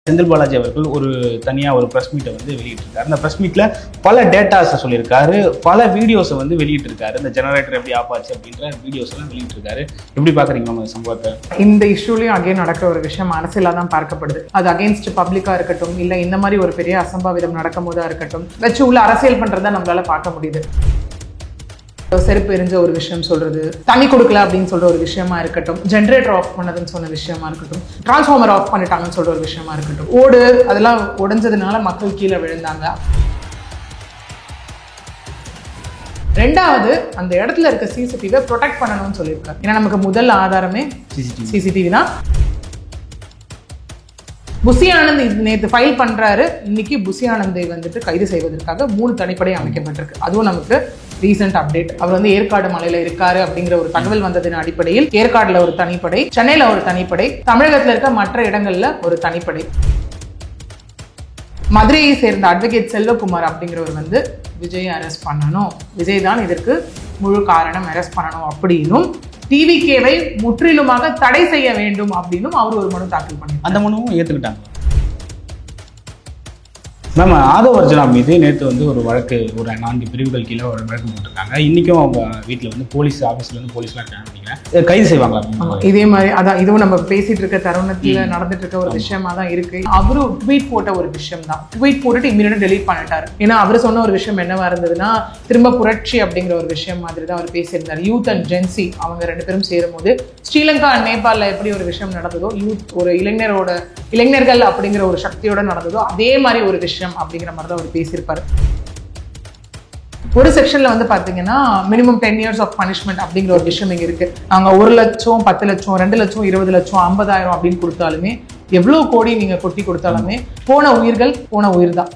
செந்தில் பாலாஜி அவர்கள் ஒரு தனியாக ஒரு ப்ரெஸ் மீட்டை வந்து வெளியிட்டிருக்காரு. அந்த ப்ரெஸ் மீட்டில் பல டேட்டாஸை சொல்லியிருக்காரு, பல வீடியோஸை வந்து வெளியிட்டிருக்காரு. இந்த ஜெனரேட்டர் எப்படி ஆஃப் ஆச்சு அப்படின்ற வீடியோஸ் எல்லாம் வெளியிட்டிருக்காரு. எப்படி பார்க்குறீங்க நம்ம சம்பவத்தை? இந்த இஷ்யூலையும் அகைன் நடக்கிற ஒரு விஷயம் அரசியலாக தான் பார்க்கப்படுது. அது அகெயின்ஸ்ட் பப்ளிக்காக இருக்கட்டும், இல்லை இந்த மாதிரி ஒரு பெரிய அசம்பாவிதம் நடக்கும் போதாக இருக்கட்டும், வச்சு உள்ள அரசியல் பண்ணுறதா நம்மளால பார்க்க முடியுது. செருப்பு எரிஞ்ச ஒரு விஷயம் சொல்றது, தண்ணி கொடுக்கல அப்படின்னு சொல்ற ஒரு விஷயமா இருக்கட்டும், ஜென்ரேட்டர் ஆஃப் பண்ணதுன்னு சொன்ன விஷயமா இருக்கட்டும், டிரான்ஸ்ஃபார்மர் ஆஃப் பண்ணிட்டாங்கன்னு சொல்ற ஒரு விஷயமா இருக்கட்டும், ஓடு அதெல்லாம் உடைஞ்சதுனால மக்கள் கீழே விழுந்தாங்க. ரெண்டாவது, அந்த இடத்துல இருக்க சிசிடிவியை ப்ரொடெக்ட் பண்ணணும்னு சொல்லியிருக்காரு. ஏன்னா நமக்கு முதல் ஆதாரமே சிசிடிவி தான். புசி ஆனந்த் நேற்று ஃபைல் பண்றாரு. இன்னைக்கு புசி ஆனந்தை வந்துட்டு கைது செய்வதற்காக 3 தனிப்படை அமைக்கப்பட்டிருக்கு. அதுவும் நமக்கு ரீசெண்ட் அப்டேட். அவர் வந்து ஏற்காடு மலையில இருக்காரு அப்படிங்கிற ஒரு தகவல் வந்ததின் அடிப்படையில் ஏற்காடுல ஒரு தனிப்படை, சென்னையில ஒரு தனிப்படை, தமிழகத்துல இருக்க மற்ற இடங்கள்ல ஒரு தனிப்படை. மதுரையை சேர்ந்த அட்வொகேட் செல்வகுமார் அப்படிங்கிறவர் வந்து விஜய் அரெஸ்ட் பண்ணணும், விஜய் தான் இதற்கு முழு காரணம், அரெஸ்ட் பண்ணணும் அப்படின்னும் டிவிகேவை முற்றிலுமாக தடை செய்ய வேண்டும் அப்படின்னும் அவர் ஒரு மனு தாக்கல் பண்ணி அந்த மனுவும் ஏற்றுக்கிட்டாங்க. மேம், ஆதவ் அர்ஜுனா மீது நேற்று வந்து ஒரு வழக்கு, ஒரு 4 பிரிவுகள் கீழே ஒரு வழக்கு போட்டிருக்காங்க. இன்றைக்கும் அவங்க வீட்டில் வந்து போலீஸ் ஆஃபீஸில் வந்து போலீஸ்லாம் இருக்காங்க. நினைக்கிறேன் கைது செய்வாங்களா? இதே மாதிரி அதான் இதுவும் நம்ம பேசிட்டு இருக்க தருணத்தில் நடந்துட்டு இருக்க ஒரு விஷயமா தான் இருக்கு. அவரு ட்வீட் போட்ட ஒரு விஷயம் தான். ட்வீட் போட்டுட்டு இமீடியட்டா டெலீட் பண்ணிட்டாரு. ஏன்னா அவர் சொன்ன ஒரு விஷயம் என்னவா இருந்ததுன்னா, திரும்ப புரட்சி அப்படிங்கிற ஒரு விஷயம் மாதிரி தான் அவர் பேசியிருந்தார். யூத் அண்ட் ஜென்சி அவங்க 2 பேரும் சேரும் போது ஸ்ரீலங்கா அண்ட் நேபாளில் எப்படி ஒரு விஷயம் நடந்ததோ, யூத் ஒரு இளைஞர்கள் அப்படிங்கிற ஒரு சக்தியோட நடந்ததோ, அதே மாதிரி ஒரு விஷயம் அப்படிங்கிற மாதிரி தான் அவர் பேசியிருப்பாரு. ஒரு செக்ஷன்ல வந்து பாத்தீங்கன்னா மினிமம் 10 years ஆஃப் பனிஷ்மெண்ட் அப்படிங்கிற ஒரு விஷயம் இங்க இருக்கு. நாங்க 1 லட்சம், 10 லட்சம், 2 லட்சம், 20 லட்சம், 50,000 அப்படின்னு கொடுத்தாலுமே, எவ்வளவு கோடி நீங்க கொட்டி கொடுத்தாலுமே போன உயிர்கள் போன உயிர் தான்.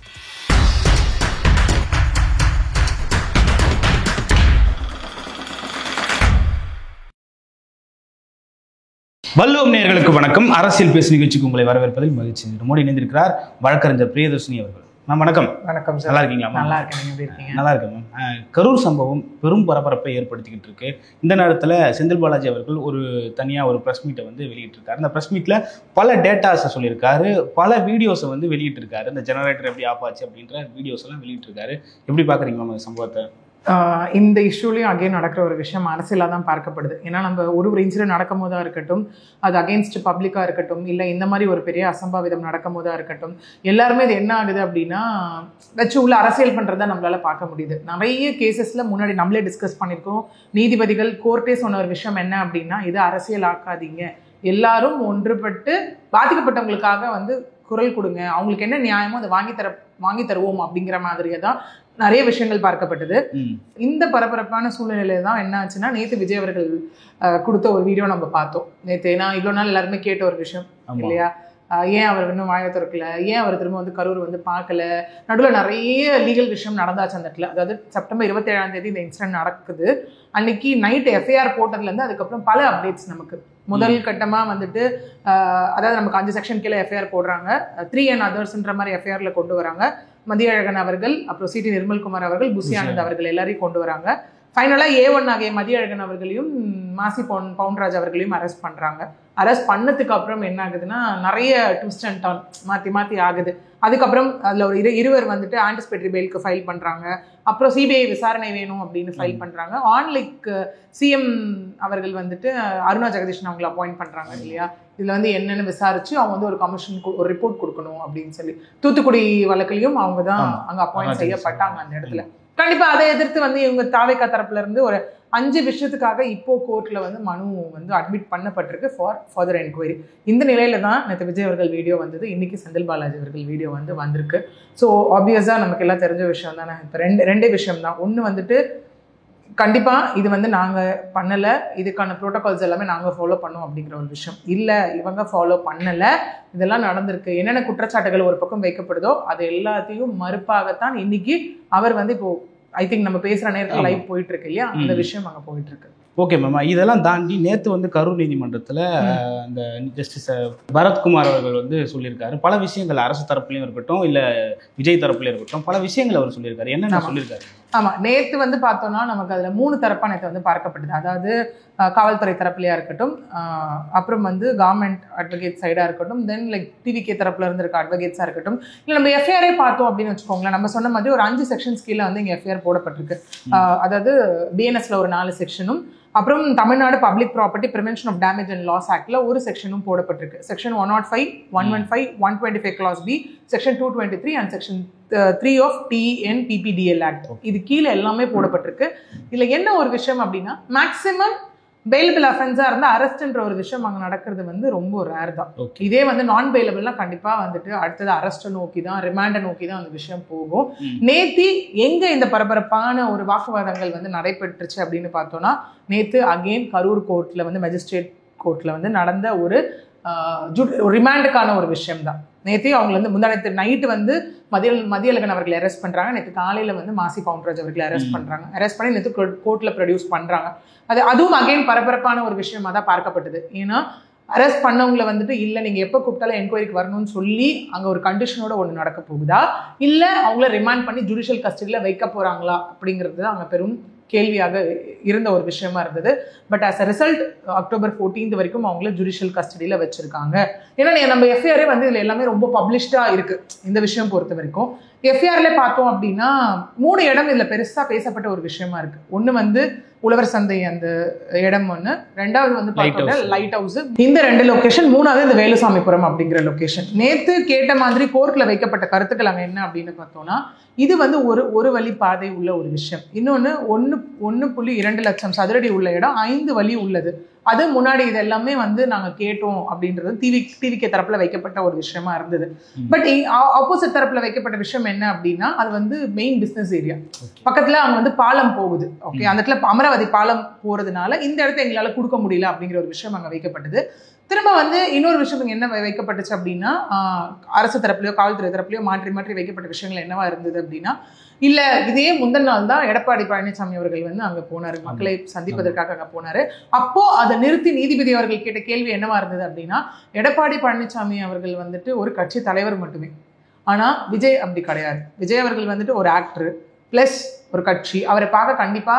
வல்லுவம் நேயர்களுக்கு வணக்கம். அரசியல் பேசு நிகழ்ச்சிக்கு உங்களை வரவேற்பதில் மகிழ்ச்சி. நம்மோடு இணைந்திருக்கிறார் வழக்கறிஞர் பிரியதர்ஷினி அவர்கள். மேம் வணக்கம். வணக்கம் சார். நல்லா இருக்கீங்களா? நல்லா இருக்கேன். நீங்க எப்படி இருக்கீங்க? நல்லா இருக்கேன் மேம். கரூர் சம்பவம் பெரும் பரபரப்பை ஏற்படுத்திக்கிட்டு இருக்கு. இந்த நேரத்தில் செந்தில் பாலாஜி அவர்கள் ஒரு தனியாக ஒரு ப்ரெஸ் மீட்டை வந்து வெளியிட்டிருக்காரு. அந்த ப்ரெஸ் மீட்டில் பல டேட்டாஸை சொல்லியிருக்காரு, பல வீடியோஸை வந்து வெளியிட்டிருக்காரு. இந்த ஜெனரேட்டர் எப்படி ஆஃப் ஆச்சு அப்படின்ற வீடியோஸ் எல்லாம் வெளியிட்டிருக்காரு. எப்படி பார்க்குறீங்க மேம் சம்பவத்தை? இந்த இஷ்யூலையும் அகைன் நடக்கிற ஒரு விஷயம் அரசியலாக தான் பார்க்கப்படுது. ஏன்னா நம்ம ஒரு இன்சிடென்ட் நடக்கும் போதாக இருக்கட்டும், அது அகெயின்ஸ்ட் பப்ளிக்காக இருக்கட்டும், இல்லை இந்த மாதிரி ஒரு பெரிய அசம்பாவிதம் நடக்கும் போதாக இருக்கட்டும், எல்லாருமே இது என்ன ஆகுது அப்படின்னா வச்சு உள்ள அரசியல் பண்ணுறதா நம்மளால பார்க்க முடியுது. நிறைய கேசஸில் முன்னாடி நம்மளே டிஸ்கஸ் பண்ணியிருக்கோம். நீதிபதிகள் கோர்ட்டே சொன்ன ஒரு விஷயம் என்ன அப்படின்னா, இது அரசியல் ஆக்காதீங்க, எல்லாரும் ஒன்றுபட்டு பாதிக்கப்பட்டவங்களுக்காக வந்து குரல் கொடுங்க, அவங்களுக்கு என்ன நியாயமோ அதை வாங்கி தருவோம் அப்படிங்கிற மாதிரியே தான் நிறைய விஷயங்கள் பார்க்கப்பட்டது. இந்த பரபரப்பான சூழ்நிலையில தான் என்ன ஆச்சுன்னா, நேற்று விஜய் அவர்கள் கொடுத்த ஒரு வீடியோ நம்ம பார்த்தோம். நேற்று நான் இவ்வளோ நாள் எல்லாருமே கேட்ட ஒரு விஷயம் இல்லையா, ஏன் அவர் இன்னும் வாயை திறக்கல, ஏன் அவர் திரும்ப வந்து கரூர் வந்து பார்க்கல, நடுவில் நிறைய லீகல் விஷயம் நடந்தாச்சு அந்த இடத்துல. அதாவது செப்டம்பர் 27 இந்த இன்சிடென்ட் நடக்குது. அன்னைக்கு நைட் எஃப்ஐஆர் போட்டதுலேருந்து அதுக்கப்புறம் பல அப்டேட்ஸ் நமக்கு. முதல் கட்டமாக வந்துட்டு அதாவது நமக்கு 5 செக்ஷன் கீழே எஃப்ஐஆர் போடுறாங்க, 3 and othersன்ற மாதிரி எஃப்ஐஆர்ல கொண்டு வராங்க. மதியழகன் அவர்கள், அப்புறம் சிடி நிர்மல்குமார் அவர்கள், புசி ஆனந்த் அவர்கள் எல்லாரையும் கொண்டு வராங்க. ஃபைனலாக A1 ஆகிய மதியழகன் அவர்களையும் மாசி பவுன்ராஜ் அவர்களையும் அரெஸ்ட் பண்ணுறாங்க. அரெஸ்ட் பண்ணதுக்கு அப்புறம் என்ன ஆகுதுன்னா, நிறைய ட்விஸ்ட் அண்ட் டர்ன் மாற்றி ஆகுது. அதுக்கப்புறம் அதில் ஒரு இருவர் வந்துட்டு ஆன்டிசிபேட்டரி பெயிலுக்கு ஃபைல் பண்ணுறாங்க. அப்புறம் சிபிஐ விசாரணை வேணும் அப்படின்னு ஃபைல் பண்ணுறாங்க. ஆன்லைக் சிஎம் அவர்கள் வந்துட்டு அருணா ஜெகதீஷன் அவங்களை அப்பாயிண்ட் பண்ணுறாங்க இல்லையா. இதில் வந்து என்னென்னு விசாரிச்சு அவங்க வந்து ஒரு கமிஷனுக்கு ஒரு ரிப்போர்ட் கொடுக்கணும் அப்படின்னு சொல்லி, தூத்துக்குடி வழக்கிலையும் அவங்க தான் அங்கே அப்பாயிண்ட் செய்யப்பட்டாங்க அந்த இடத்துல. கண்டிப்பா அதை எதிர்த்து வந்து இவங்க தாவேகா தரப்புல இருந்து ஒரு 5 விஷயத்துக்காக இப்போ கோர்ட்ல வந்து மனு வந்து அட்மிட் பண்ணப்பட்டிருக்கு ஃபார் ஃபர்தர் என்கொயரி. இந்த நிலையில தான் நேற்று விஜய் அவர்கள் வீடியோ வந்தது, இன்னைக்கு செந்தில் பாலாஜி அவர்கள் வீடியோ வந்து வந்திருக்கு. ஸோ ஆப்வியஸா நமக்கு எல்லாம் தெரிஞ்ச விஷயம் தானே. இப்போ ரெண்டே விஷயம் தான். ஒன்று வந்துட்டு கண்டிப்பா இது வந்து நாங்க பண்ணல, இதுக்கான ப்ரோட்டோகால்ஸ் எல்லாமே நாங்க ஃபாலோ பண்ணோம் அப்படிங்கிற ஒரு விஷயம் இல்லை. இவங்க ஃபாலோ பண்ணல, இதெல்லாம் நடந்திருக்கு. என்னென்ன குற்றச்சாட்டுகள் ஒரு பக்கம் வைக்கப்படுதோ அது எல்லாத்தையும் மறுப்பாகத்தான் இன்னைக்கு அவர் வந்து இப்போ ஐ திங்க் நம்ம பேசுற நேரத்தில் லைவ் போயிட்டு இருக்கு இல்லையா, அந்த விஷயம் அங்கே போயிட்டு இருக்கு. ஓகே மேம், இதெல்லாம் தாண்டி நேற்று வந்து கரூர் நீதிமன்றத்தில் அந்த ஜஸ்டிஸ் பரத்குமார் அவர்கள் வந்து சொல்லியிருக்காரு. பல விஷயங்கள் அரசு தரப்புலையும் இருக்கட்டும், இல்லை விஜய் தரப்புலையும் இருக்கட்டும், பல விஷயங்கள் அவர் சொல்லியிருக்காரு. என்னென்ன சொல்லியிருக்காரு? ஆமாம், நேற்று வந்து பார்த்தோம்னா நமக்கு அதில் 3 தரப்பாக நேற்று வந்து பார்க்கப்பட்டது. அதாவது காவல்துறை தரப்புலையாக இருக்கட்டும், அப்புறம் வந்து கவர்மெண்ட் அட்வொகேட் சைடாக இருக்கட்டும், தென் லைக் டிவிகே தரப்புல இருந்து இருக்க அட்வொகேட்ஸாக இருக்கட்டும், இல்லை நம்ம எஃப்ஐஆரே பார்த்தோம் அப்படின்னு வச்சுக்கோங்களேன். நம்ம சொன்ன மாதிரி ஒரு 5 செக்ஷன்ஸ் கீழே வந்து இங்கே எஃப்ஐஆர் போடப்பட்டிருக்கு. அதாவது பிஎன்எஸ்ல ஒரு 4 செக்ஷனும், அப்புறம் Tamil Nadu public property prevention of damage and loss ஆக்ட்ல ஒரு செக்ஷனும் போடப்பட்டிருக்கு. Section 105, 115, 125 class B, section 223 and section 3 of TNPPDL act. இது கீழே எல்லாமே போடப்பட்டிருக்கு. இதுல என்ன ஒரு விஷயம் அப்படின்னா, மேக்சிமம் பெயிலபிள் அஃபென்ஸா இருந்தா அரெஸ்ட்ன்ற ஒரு விஷயம் அங்கே நடக்கிறது வந்து ரொம்ப ரேர் தான். இதே வந்து நான் பெயிலபிள்னா கண்டிப்பா வந்துட்டு அடுத்தது அரெஸ்ட்டை நோக்கி தான், ரிமாண்டை நோக்கி தான் அந்த விஷயம் போகும். நேத்தி எங்க இந்த பரபரப்பான ஒரு வாக்குவாதங்கள் வந்து நடைபெற்றுச்சு அப்படின்னு பார்த்தோம்னா, நேத்து அகெயின் கரூர் கோர்ட்ல வந்து மேஜிஸ்ட்ரேட் கோர்ட்ல வந்து நடந்த ஒரு ரிமாண்டுக்கான ஒரு விஷயம் தான். நேற்று அவங்க வந்து முந்தானத்து நைட்டு வந்து மதியழகன் அவர்களை அரெஸ்ட் பண்ணுறாங்க. நேற்று காலையில் வந்து மாசி பவுண்டராஜ் அவர்களை அரெஸ்ட் பண்ணுறாங்க. அரெஸ்ட் பண்ணி நேற்று கோர்ட்டில் ப்ரொடியூஸ் பண்ணுறாங்க. அதுவும் அகைன் பரபரப்பான ஒரு விஷயமா தான் பார்க்கப்பட்டது. ஏன்னா அரெஸ்ட் பண்ணவங்களை வந்துட்டு இல்லை நீங்கள் எப்போ கூப்பிட்டாலும் என்கொயரிக்கு வரணும்னு சொல்லி அங்கே ஒரு கண்டிஷனோட ஒன்று நடக்க போகுதா, இல்லை அவங்கள ரிமாண்ட் பண்ணி ஜுடிஷியல் கஸ்டடியில் வைக்க போகிறாங்களா அப்படிங்கிறது தான் அங்கே பெரும் கேள்வியாக இருந்த ஒரு விஷயமா இருந்தது. But as a result October 14 வரைக்கும் அவங்கள ஜுடிஷியல் கஸ்டடியில் வச்சிருக்காங்க. ஏன்னா நம்ம எஃப்ஐஆரே வந்து இதில் எல்லாமே ரொம்ப பப்ளிஷ்டா இருக்கு. இந்த விஷயம் பொறுத்த வரைக்கும் எஃப்ஐஆர்ல பார்த்தோம் அப்படின்னா 3 இடம் இதில் பெருசா பேசப்பட்ட ஒரு விஷயமா இருக்கு. ஒன்று வந்து உழவர் சந்தை அந்த இடம் ஒன்று, 2வது வந்து பார்த்தோம்னா லைட் ஹவுஸ், இந்த 2 லொகேஷன், 3வது இந்த வேலுசாமிபுரம் அப்படிங்கிற லொகேஷன். நேற்று கேட்ட மாதிரி கோர்ட்ல வைக்கப்பட்ட கருத்துக்கள் அங்கே என்ன அப்படின்னு பார்த்தோம்னா, இது வந்து ஒரு வழி பாதை உள்ள ஒரு விஷயம். இன்னொன்று 1.2 லட்சம் சதுரடி உள்ள இடம் 5 வழி உள்ளது. அது முன்னாடி இது எல்லாமே வந்து நாங்கள் கேட்டோம் அப்படின்றது டிவிகே தரப்புல வைக்கப்பட்ட ஒரு விஷயமா இருந்தது. பட் ஆப்போசிட் தரப்புல வைக்கப்பட்ட விஷயம் என்ன அப்படின்னா, அது வந்து மெயின் பிசினஸ் ஏரியா பக்கத்துல அங்க வந்து பாலம் போகுது. ஓகே, அந்த இடத்துல அமராவதி பாலம் போறதுனால இந்த இடத்த எங்களால கொடுக்க முடியல அப்படிங்கிற ஒரு விஷயம் அங்க வைக்கப்பட்டது. திரும்ப வந்து இன்னொரு விஷயம் என்ன வைக்கப்பட்டுச்சு அப்படின்னா, அரசு தரப்புலையோ காவல்துறை தரப்புலையோ மாற்றி வைக்கப்பட்ட விஷயங்கள் என்னவா இருந்தது அப்படின்னா, இல்ல இதே முந்தின நாள் தான் எடப்பாடி பழனிசாமி அவர்கள் வந்து அங்க போனாரு, மக்களை சந்திப்பதற்காக அங்க போனாரு. அப்போ அதை நிறுத்தி நீதிபதி அவர்கள் கேட்ட கேள்வி என்னவா இருந்தது அப்படின்னா, எடப்பாடி பழனிசாமி அவர்கள் வந்துட்டு ஒரு கட்சி தலைவர் மட்டுமே, ஆனா விஜய் அப்படி கிடையாது. விஜய் அவர்கள் வந்துட்டு ஒரு ஆக்டர் பிளஸ் ஒரு கட்சி. அவரை பார்க்க கண்டிப்பா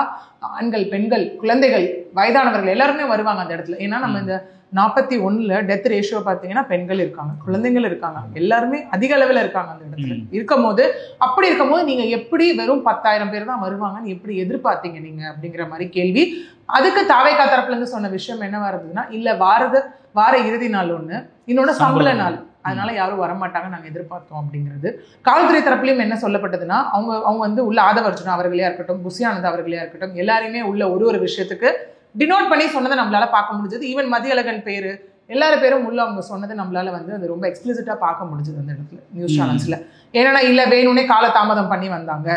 ஆண்கள், பெண்கள், குழந்தைகள், வயதானவர்கள் எல்லாருமே வருவாங்க அந்த இடத்துல. ஏன்னா நம்ம இந்த 41ல டெத் ரேஷியோ பார்த்தீங்கன்னா பெண்கள் இருக்காங்க, குழந்தைகள் இருக்காங்க, எல்லாருமே அதிக அளவில் இருக்காங்க அந்த இடத்துல. அப்படி இருக்கும்போது நீங்க எப்படி வெறும் 10,000 பேர் தான் வருவாங்கன்னு எப்படி எதிர்பார்த்தீங்க நீங்க அப்படிங்கிற மாதிரி கேள்வி. அதுக்கு தாவேகா தரப்புல இருந்து சொன்ன விஷயம் என்னவா இருந்ததுன்னா, இல்ல வார இறுதி நாள் ஒண்ணு, இன்னொன்னு சம்பள நாள், அதனால யாரும் வரமாட்டாங்க நாங்க எதிர்பார்த்தோம் அப்படிங்கிறது. காவல்துறை தரப்புலையும் என்ன சொல்லப்பட்டதுன்னா, அவங்க வந்து உள்ள ஆதவர்ஜுனா அவர்களையா இருக்கட்டும், புஷியானந்த் அவர்களையா இருக்கட்டும், எல்லாருமே உள்ள ஒரு விஷயத்துக்கு டினோட் பண்ணி சொன்னதை நம்மளால பார்க்க முடிஞ்சது. ஈவன் மதியழகன் பேரு எல்லாரும் பேரும் உள்ள அவங்க சொன்னது நம்மளால வந்து அது ரொம்ப எக்ஸ்பிளிசிட்டா பார்க்க முடிஞ்சது அந்த இடத்துல நியூஸ் சேனல்ஸ்ல. ஏன்னா இல்ல வேணும்னே கால தாமதம் பண்ணி வந்தாங்க,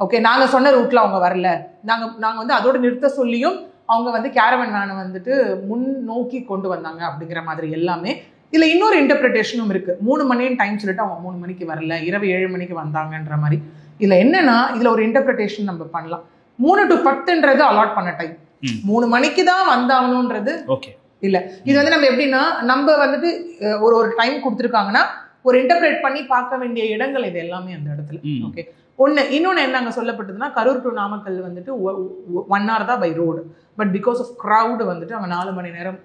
ஓகே நாங்க சொன்ன ரூட்ல அவங்க வரல, நாங்க வந்து அதோட நிறுத்த சொல்லியும் அவங்க வந்து கேரவன் வேனை வந்துட்டு முன் நோக்கி கொண்டு வந்தாங்க அப்படிங்கிற மாதிரி எல்லாமே. இதுல இன்னொரு இன்டர்பிரிட்டேஷனும் இருக்கு. 3 மணின்னு டைம் சொல்லிட்டு அவங்க 3 மணிக்கு வரல, இரவு 7 மணிக்கு வந்தாங்கன்ற மாதிரி. இதுல என்னன்னா, இதுல ஒரு இன்டர்பிரிட்டேஷன் நம்ம பண்ணலாம். 3 to 10ன்றது அலாட் பண்ண டைம், 3 மணிக்கு தான் வந்தாங்கன்றது இல்ல. இது வந்து நம்ம எப்படின்னா, நம்ம வந்துட்டு ஒரு டைம் கொடுத்துருக்காங்கன்னா ஒரு இன்டர்பிரேட் பண்ணி பார்க்க வேண்டிய இடங்கள் இது எல்லாமே அந்த இடத்துல. ஓகே, இன்னொன்னு என்ன அங்க சொல்லப்பட்டதுன்னா, கரூர் டு நாமக்கல் வந்துட்டு 1 hour தான் by road, but because of crowd வந்துட்டு அங்கே 4 மணி நேரம்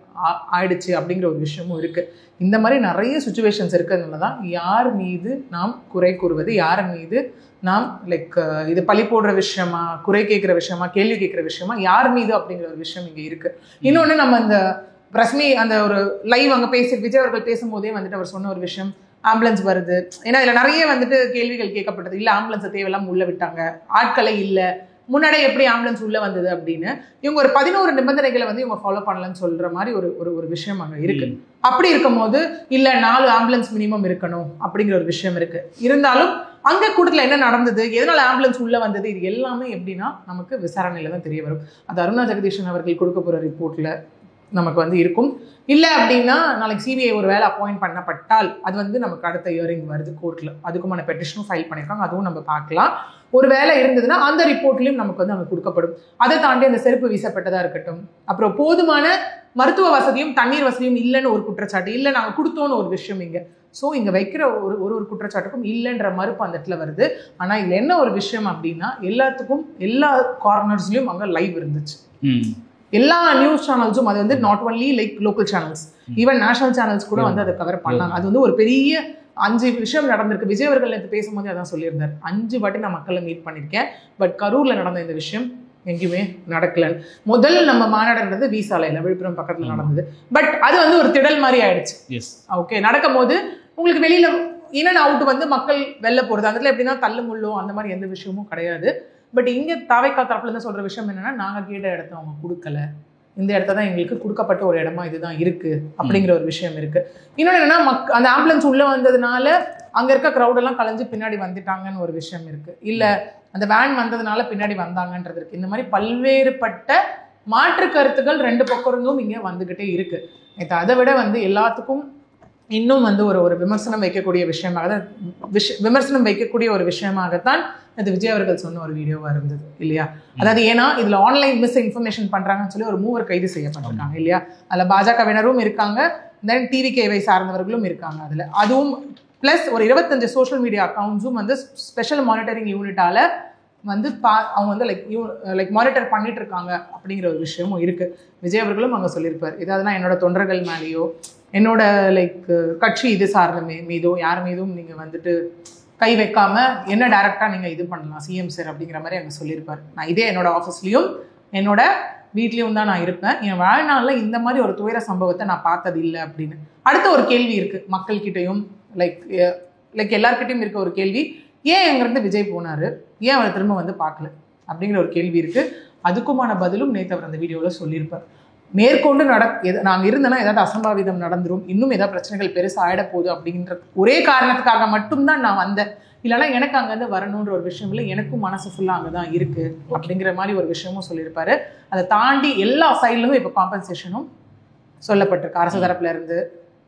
ஆயிடுச்சு அப்படிங்கிற ஒரு விஷயமும் இருக்கு. இந்த மாதிரி நிறைய சுச்சுவேஷன்ஸ் இருக்கிறதுனால தான் யார் மீது நாம் குறை கூறுவது, யார் மீது நாம் லைக் இது பழி போடுற விஷயமா, குறை கேட்குற விஷயமா, கேள்வி கேட்குற விஷயமா, யார் மீது அப்படிங்கிற ஒரு விஷயம் இங்கே இருக்கு. இன்னொன்று நம்ம அந்த ரஷ்மி அந்த ஒரு லைவ் அங்கே விஜய் அவர்கள் பேசும்போதே வந்துட்டு அவர் சொன்ன ஒரு விஷயம், ஆம்புலன்ஸ் வருது. ஏன்னா இதில் நிறைய வந்துட்டு கேள்விகள் கேட்கப்பட்டது. இல்லை ஆம்புலன்ஸை தேவையில்லாமல் உள்ளே விட்டாங்க, ஆட்களை இல்லை, முன்னாடியே எப்படி ஆம்புலன்ஸ் உள்ளே வந்தது அப்படின்னு இவங்க ஒரு 11 நிபந்தனைகளை வந்து இவங்க ஃபாலோ பண்ணலன்னு சொல்ற மாதிரி ஒரு விஷயம் அங்கே இருக்கு. அப்படி இருக்கும்போது இல்லை 4 ஆம்புலன்ஸ் மினிமம் இருக்கணும் அப்படிங்கிற ஒரு விஷயம் இருக்கு. இருந்தாலும் அங்கே கூட்டத்தில் என்ன நடந்தது, எதனால ஆம்புலன்ஸ் உள்ளே வந்தது, இது எல்லாமே எப்படின்னா நமக்கு விசாரணையில தான் தெரிய வரும். அது அருணா ஜெகதீஷன் அவர்கள் கொடுக்க போகிற ரிப்போர்ட்ல நமக்கு வந்து இருக்கும். இல்லை அப்படின்னா நாளைக்கு சிபிஐ ஒரு வேலை அப்பாயிண்ட் பண்ணப்பட்டால் அது வந்து நமக்கு அடுத்த இயரிங் வருது கோர்ட்டில், அதுக்குமான பெட்டிஷனும் ஃபைல் பண்ணியிருக்காங்க, அதுவும் நம்ம பார்க்கலாம். ஒரு வேலை இருந்ததுன்னா அந்த ரிப்போர்ட்லையும் நமக்கு வந்து அங்கே கொடுக்கப்படும். அதை தாண்டி அந்த செருப்பு வீசப்பட்டதாக இருக்கட்டும், அப்புறம் போதுமான மருத்துவ வசதியும் தண்ணீர் வசதியும் இல்லைன்னு ஒரு குற்றச்சாட்டு, இல்லை நாங்கள் கொடுத்தோன்னு ஒரு விஷயம் இங்கே. ஸோ இங்கே வைக்கிற ஒரு குற்றச்சாட்டுக்கும் இல்லைன்ற மறுப்பு அந்த இடத்துல வருது. ஆனால் இதில் என்ன ஒரு விஷயம் அப்படின்னா எல்லாத்துக்கும் எல்லா கார்னர்ஸ்லையும் அங்கே லைவ் இருந்துச்சு. எல்லா நியூஸ் சேனல்ஸும் அது வந்து not only like local channels, even national channels கூட வந்து அதை கவர் பண்ணாங்க. அது வந்து ஒரு பெரிய 5 விஷயம் நடந்திருக்கு. விஜய் அவர்கள் நேற்று பேசும்போது அதான் சொல்லியிருந்தார், 5 வாட்டி நான் மக்களை மீட் பண்ணியிருக்கேன், பட் கரூரில் நடந்த இந்த விஷயம் எங்கேயுமே நடக்கலன்னு. முதல் நம்ம மாநாடுன்றது வீசாலையில் விழுப்புரம் பக்கத்தில் நடந்தது, பட் அது வந்து ஒரு திடல் மாதிரி ஆயிடுச்சு. ஓகே, நடக்கும் போது உங்களுக்கு வெளியில இன் அண்ட் அவுட் வந்து மக்கள் வெளில போகிறது, அதில் எப்படின்னா தள்ளு முள்ளோ அந்த மாதிரி எந்த விஷயமும் கிடையாது. பட் இங்கே தாவைக்கா தரப்புல இருந்து சொல்ற விஷயம் என்னன்னா, நாங்கள் கேட்ட இடத்த அவங்க கொடுக்கல, இந்த இடத்த தான் எங்களுக்கு கொடுக்கப்பட்ட ஒரு இடமா இதுதான் இருக்கு அப்படிங்கிற ஒரு விஷயம் இருக்கு. இன்னொன்று என்னன்னா, அந்த ஆம்புலன்ஸ் உள்ள வந்ததுனால அங்க இருக்க க்ரௌடெல்லாம் கலைஞ்சு பின்னாடி வந்துட்டாங்கன்னு ஒரு விஷயம் இருக்கு, இல்ல அந்த வேன் வந்ததுனால பின்னாடி வந்தாங்கன்றது இருக்கு. இந்த மாதிரி பல்வேறுபட்ட மாற்று கருத்துக்கள் 2 பக்கம் இருந்தும் இங்கே வந்துகிட்டே இருக்கு. அதை விட வந்து எல்லாத்துக்கும் இன்னும் வந்து ஒரு விமர்சனம் வைக்கக்கூடிய விஷயமாகத்தான் அது விஜய் அவர்கள் சொன்ன ஒரு வீடியோவா இருந்தது இல்லையா? அதாவது ஏன்னா இதுல ஆன்லைன் மிஸ் இன்ஃபர்மேஷன் பண்றாங்கன்னு சொல்லி ஒரு 3 கைது செய்யப்பட்டிருக்காங்க இல்லையா? அதுல பாஜகவினரும் இருக்காங்க, தென் டிவிகேவை சார்ந்தவர்களும் இருக்காங்க அதுல. அதுவும் பிளஸ் ஒரு 25 சோஷியல் மீடியா அக்கௌண்ட்ஸும் வந்து ஸ்பெஷல் மானிட்டரிங் யூனிட்டால வந்து அவங்க வந்து லைக் மானிட்டர் பண்ணிட்டு இருக்காங்க அப்படிங்கிற ஒரு விஷயமும் இருக்கு. விஜய் அவர்களும் அங்கே சொல்லியிருப்பார், ஏதாவதுனா என்னோட தொண்டர்கள் மேலேயோ என்னோட லைக் கட்சி இது சார்ந்த மீதோ யார் மீதும் நீங்க வந்துட்டு கை வைக்காம என்ன டைரக்டா நீங்க இது பண்ணலாம் சிஎம் சார் அப்படிங்கிற மாதிரி அங்கே சொல்லியிருப்பார். நான் இதே என்னோட ஆஃபீஸ்லயும் என்னோட வீட்லயும் தான் நான் இருப்பேன், என் வாழ்நாளில் இந்த மாதிரி ஒரு துயர சம்பவத்தை நான் பார்த்தது இல்லை அப்படின்னு. அடுத்த ஒரு கேள்வி இருக்கு மக்கள்கிட்டையும், லைக் எல்லார்கிட்டையும் இருக்க ஒரு கேள்வி, ஏன் எங்கிருந்து விஜய் போனாரு, ஏன் அவரை திரும்ப வந்து பார்க்கல அப்படிங்கிற ஒரு கேள்வி இருக்கு. அதுக்குமான பதிலும் நேற்று அவர் அந்த வீடியோவில் சொல்லியிருப்பார். மேற்கொண்டு நாங்கள் இருந்தேன்னா ஏதாவது அசம்பாவிதம் நடந்துரும், இன்னும் ஏதாவது பிரச்சனைகள் பெருசாக ஆயிட போகுது அப்படிங்கிற ஒரே காரணத்துக்காக மட்டும்தான் நான் வந்தேன், இல்லைன்னா எனக்கு அங்கேருந்து வரணுன்ற ஒரு விஷயம் இல்லை, எனக்கும் மனசு ஃபுல்லாக அங்கே தான் இருக்கு அப்படிங்கிற மாதிரி ஒரு விஷயமும் சொல்லியிருப்பாரு. அதை தாண்டி எல்லா சைட்லேருந்தும் இப்போ காம்பன்சேஷனும் சொல்லப்பட்டிருக்கு. அரசு தரப்புல இருந்து,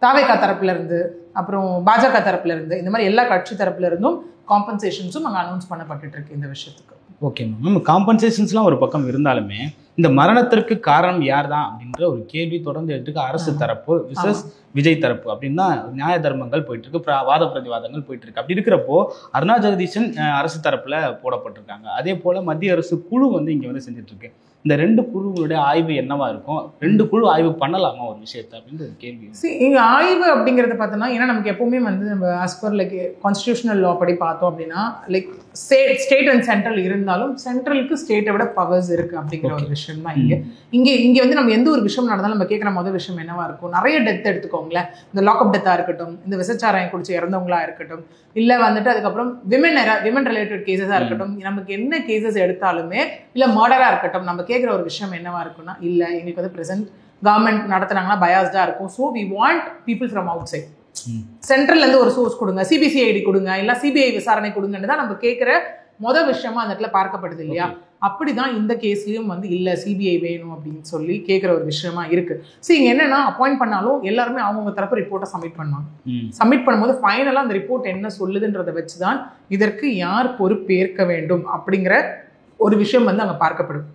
தாவேகா தரப்புல இருந்து, அப்புறம் பாஜக தரப்புல இருந்து, இந்த மாதிரி எல்லா கட்சி தரப்புல இருந்தும் காம்பன்சேஷன்ஸும் அங்கே அனௌன்ஸ் பண்ணப்பட்டு இருக்கு இந்த விஷயத்துக்கு. ஓகே மேம், காம்பன்சேஷன்ஸ்லாம் ஒரு பக்கம் இருந்தாலுமே இந்த மரணத்திற்கு காரணம் யார் தான் அப்படின்ற ஒரு கேள்வி தொடர்ந்து எடுத்துக்க அரசு தரப்பு விசஸ் விஜய் தரப்பு அப்படின்னா நியாய தர்மங்கள் போயிட்டு இருக்கு, வாத பிரதிவாதங்கள் போயிட்டு இருக்கு. அப்படி இருக்கிறப்போ அருணா ஜெகதீசன் அரசு தரப்புல போடப்பட்டிருக்காங்க, அதே போல மத்திய அரசு குழு வந்து இங்க வந்து செஞ்சுட்டு இருக்கு. இந்த 2 குழுவுடைய ஆய்வு என்னவா இருக்கும், 2 குழு ஆய்வு பண்ணலாமா ஒரு விஷயத்தை அப்படின்னு ஒரு கேள்வி. இங்க ஆய்வு அப்படிங்கறத பார்த்தோம்னா, ஏன்னா நமக்கு எப்பவுமே வந்து நம்ம ஆஸ் பர் லைக் கான்ஸ்டிடியூஷனல் லா படி பார்த்தோம் அப்படின்னா லைக் ஸ்டேட் அண்ட் சென்ட்ரல் இருந்தாலும் சென்ட்ரலுக்கு ஸ்டேட்டை விட பவர்ஸ் இருக்கு அப்படிங்கிற ஒரு விஷயம் தான் இங்க வந்து நம்ம எந்த ஒரு விஷயம் நடந்தாலும் நம்ம கேட்குற முதல் விஷயம் என்னவா இருக்கும், நிறைய டெத் எடுத்துக்கோங்களேன், இந்த லாக்அப் டெத்தா இருக்கட்டும், இந்த விசச்சாராயம் குடிச்சு இறந்தவங்களா இருக்கட்டும், இல்லை வந்துட்டு அதுக்கப்புறம் விமன் ரிலேட்டட் கேசஸா இருக்கட்டும், நமக்கு என்ன கேசஸ் எடுத்தாலுமே இல்லை மர்டரா இருக்கட்டும், நம்ம கேட்குற ஒரு விஷயம் என்னவா இருக்குன்னா, இல்லை எங்களுக்கு வந்து ப்ரெசென்ட் கவர்மெண்ட் நடத்துனாங்கன்னா பயாஸ்டா இருக்கும், so we want people from outside, சென்ட்ரல்ல இருந்து ஒரு சோர்ஸ் கொடுங்க, சிபிசிஐடி கொடுங்க, இல்லை சிபிஐ விசாரணை கொடுங்கன்னு தான் நம்ம கேட்குற மொதல் விஷயமா அந்த இடத்துல பார்க்கப்படுது இல்லையா? அப்படிதான் இந்த கேஸ்லயும் வந்து இல்லை சிபிஐ வேணும் அப்படின்னு சொல்லி கேட்குற ஒரு விஷயமா இருக்கு. சரி, இங்க என்னன்னா அப்பாயிண்ட் பண்ணாலும் எல்லாருமே அவங்க தரப்பு ரிப்போர்ட்டை சப்மிட் பண்ணுவாங்க. சப்மிட் பண்ணும்போது ஃபைனலா அந்த ரிப்போர்ட் என்ன சொல்லுதுன்றதை வச்சுதான் இதற்கு யார் பொறுப்பேற்க வேண்டும் அப்படிங்கிற ஒரு விஷயம் வந்து அங்கே பார்க்கப்படும்.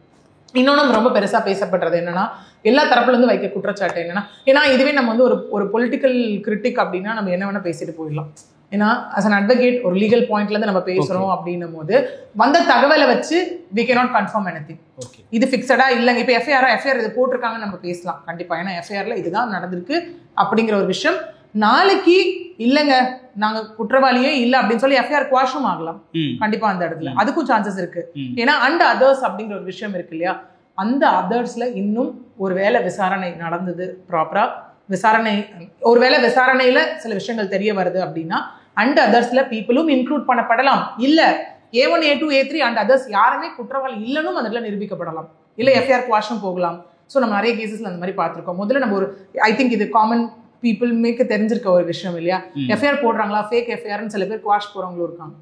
இன்னொன்று ரொம்ப பெருசாக பேசப்படுறது என்னன்னா, எல்லா தரப்புலேருந்து வைக்க குற்றச்சாட்டு என்னன்னா, ஏன்னா இதுவே நம்ம வந்து ஒரு பொலிட்டிக்கல் கிரிட்டிக் அப்படின்னா நம்ம என்ன வேணா பேசிட்டு போயிடலாம். ஏன்னா அஸ் அன் அட்வொகேட் ஒரு லீகல் பாயிண்ட்லேருந்து நம்ம பேசுகிறோம் அப்படின்னும் போது வந்த தகவலை வச்சு வி கேனாட் கன்ஃபார்ம் எனிதிங். இது ஃபிக்ஸடா இல்லைங்க, இப்போ எஃப்ஐஆர் இது போட்டிருக்காங்கன்னு நம்ம பேசலாம் கண்டிப்பாக, ஏன்னா எஃப்ஐஆரில் இதுதான் நடந்திருக்கு அப்படிங்கிற ஒரு விஷயம். நாளைக்கு இல்லைங்க நாங்க குற்றவாளியே இல்லை அப்படின்னு சொல்லி எஃப்ஐஆர் குவாஷும் ஆகலாம் கண்டிப்பா அந்த இடத்துல, அதுக்கும் சான்சஸ் இருக்கு. ஏன்னா அண்ட் அதர்ஸ் அப்படிங்கிற ஒரு விஷயம் இருக்கு இல்லையா? அந்த அதர்ஸ்ல இன்னும் ஒருவேளை விசாரணை நடந்தது ப்ராப்பரா, ஒருவேளை விசாரணையில சில விஷயங்கள் தெரிய வருது அப்படின்னா அண்ட் அதர்ஸ்ல பீப்புளும் இன்க்ளூட் பண்ணப்படலாம், இல்ல A1 A2 A3 and others யாருமே குற்றவாளி இல்லைன்னு அந்த இடத்துல நிரூபிக்கப்படலாம், இல்ல எஃப்ஐஆர் குவாஷும் போகலாம். ஸோ நம்ம நிறைய கேசஸ்ல அந்த மாதிரி பார்த்துருக்கோம். முதல்ல நம்ம ஒரு ஐ திங்க் இது காமன் பீப்புள் மேக்கு தெரிஞ்சிருக்க ஒரு விஷயம் இல்லையா? எஃப்ஐஆர் போடுறாங்களா, ஃபேக் எஃப்ஐஆர்னு சில பேர் குவாஷ் போறவங்களும் இருக்காங்க.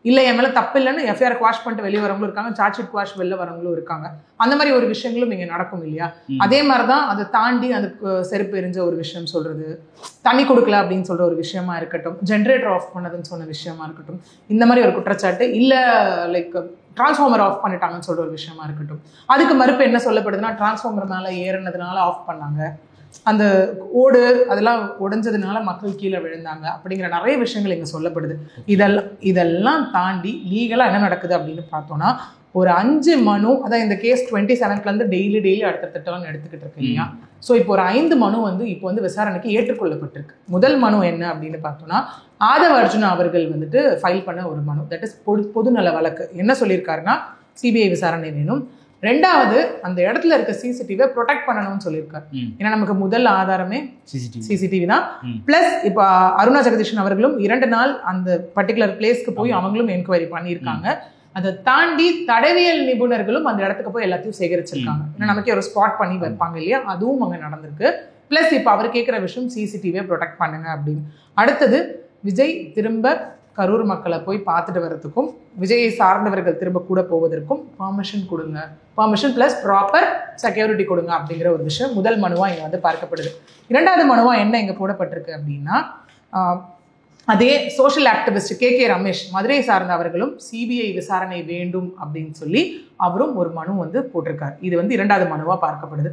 இல்லை என் மேலே தப்பு இல்லைன்னு எஃப்ஐஆர் குவாஷ் பண்ணிட்டு வெளியே வரவங்களும் இருக்காங்க, சார்ஜ் ஷீட் குவாஷ் வெளில வரவங்களும் இருக்காங்க. அந்த மாதிரி ஒரு விஷயங்களும் இங்கே நடக்கும் இல்லையா? அதே மாதிரி தான் அதை தாண்டி அந்த செருப்பு எரிஞ்ச ஒரு விஷயம் சொல்கிறது, தண்ணி கொடுக்கல அப்படின்னு சொல்கிற ஒரு விஷயமா இருக்கட்டும், ஜென்ரேட்டர் ஆஃப் பண்ணதுன்னு சொன்ன விஷயமா இருக்கட்டும், இந்த மாதிரி ஒரு குற்றச்சாட்டு, இல்லை லைக் டிரான்ஸ்ஃபார்மர் ஆஃப் பண்ணிட்டாங்கன்னு சொல்கிற ஒரு விஷயமா இருக்கட்டும். அதுக்கு மறுப்பு என்ன சொல்லப்படுதுன்னா, டிரான்ஸ்ஃபார்மர் மேலே ஏறினதுனால ஆஃப் பண்ணாங்க, அந்த ஓடு அதெல்லாம் உடைஞ்சதுனால மக்கள் கீழே விழுந்தாங்க அப்படிங்கிற நிறைய விஷயங்கள் இங்கே சொல்லப்படுது. இதெல்லாம் தாண்டி லீகலாக என்ன நடக்குது அப்படின்னு பார்த்தோன்னா, ஒரு 5 மனு, அதான் இந்த கேஸ் 27லேருந்து டெய்லி அடுத்தடுத்தலாம் எடுத்துக்கிட்டு இருக்கு இல்லையா? ஸோ இப்போ ஒரு 5 மனு வந்து இப்போ வந்து விசாரணைக்கு ஏற்றுக்கொள்ளப்பட்டிருக்கு. முதல் மனு என்ன அப்படின்னு பார்த்தோன்னா, ஆதவ அர்ஜுனா அவர்கள் வந்துட்டு ஃபைல் பண்ண ஒரு மனு, தட் இஸ் பொதுநல வழக்கு. என்ன சொல்லியிருக்காருன்னா, சிபிஐ விசாரணை வேணும், ரெண்டாவது அந்த இடத்துல இருக்க சிசிடிவியை ப்ரொடெக்ட் பண்ணணும்னு சொல்லியிருக்காரு. ஏன்னா நமக்கு முதல் ஆதாரமே சிசிடிவி தான். பிளஸ் இப்போ அருணா ஜெகதீஷன் அவர்களும் 2 நாள் அந்த பர்டிகுலர் பிளேஸ்க்கு போய் அவங்களும் என்கொயரி பண்ணியிருக்காங்க. அதை தாண்டி தடவியல் நிபுணர்களும் அந்த இடத்துக்கு போய் எல்லாத்தையும் சேகரிச்சிருக்காங்க. ஏன்னா நமக்கே ஒரு ஸ்பாட் பண்ணி வைப்பாங்க இல்லையா, அதுவும் அங்கே நடந்திருக்கு. பிளஸ் இப்போ அவர் கேட்குற விஷயம் சிசிடிவியை ப்ரொடெக்ட் பண்ணுங்க அப்படின்னு. அடுத்தது விஜய் திரும்ப கரூர் மக்களை போய் பார்த்துட்டு வர்றதுக்கும், விஜயை சார்ந்தவர்கள் திரும்ப கூட போவதற்கும் பர்மிஷன் கொடுங்க, பர்மிஷன் ப்ளஸ் ப்ராப்பர் செக்யூரிட்டி கொடுங்க அப்படிங்கிற ஒரு விஷயம் முதல் மனுவாக இங்கே வந்து பார்க்கப்படுது. இரண்டாவது மனுவாக என்ன இங்கே போடப்பட்டிருக்கு அப்படின்னா, அதே சோஷியல் ஆக்டிவிஸ்ட் கே ரமேஷ், மதுரையை சார்ந்த அவர்களும் சிபிஐ விசாரணை வேண்டும் அப்படின்னு சொல்லி அவரும் ஒரு மனு வந்து போட்டிருக்காரு. இது வந்து இரண்டாவது மனுவாக பார்க்கப்படுது.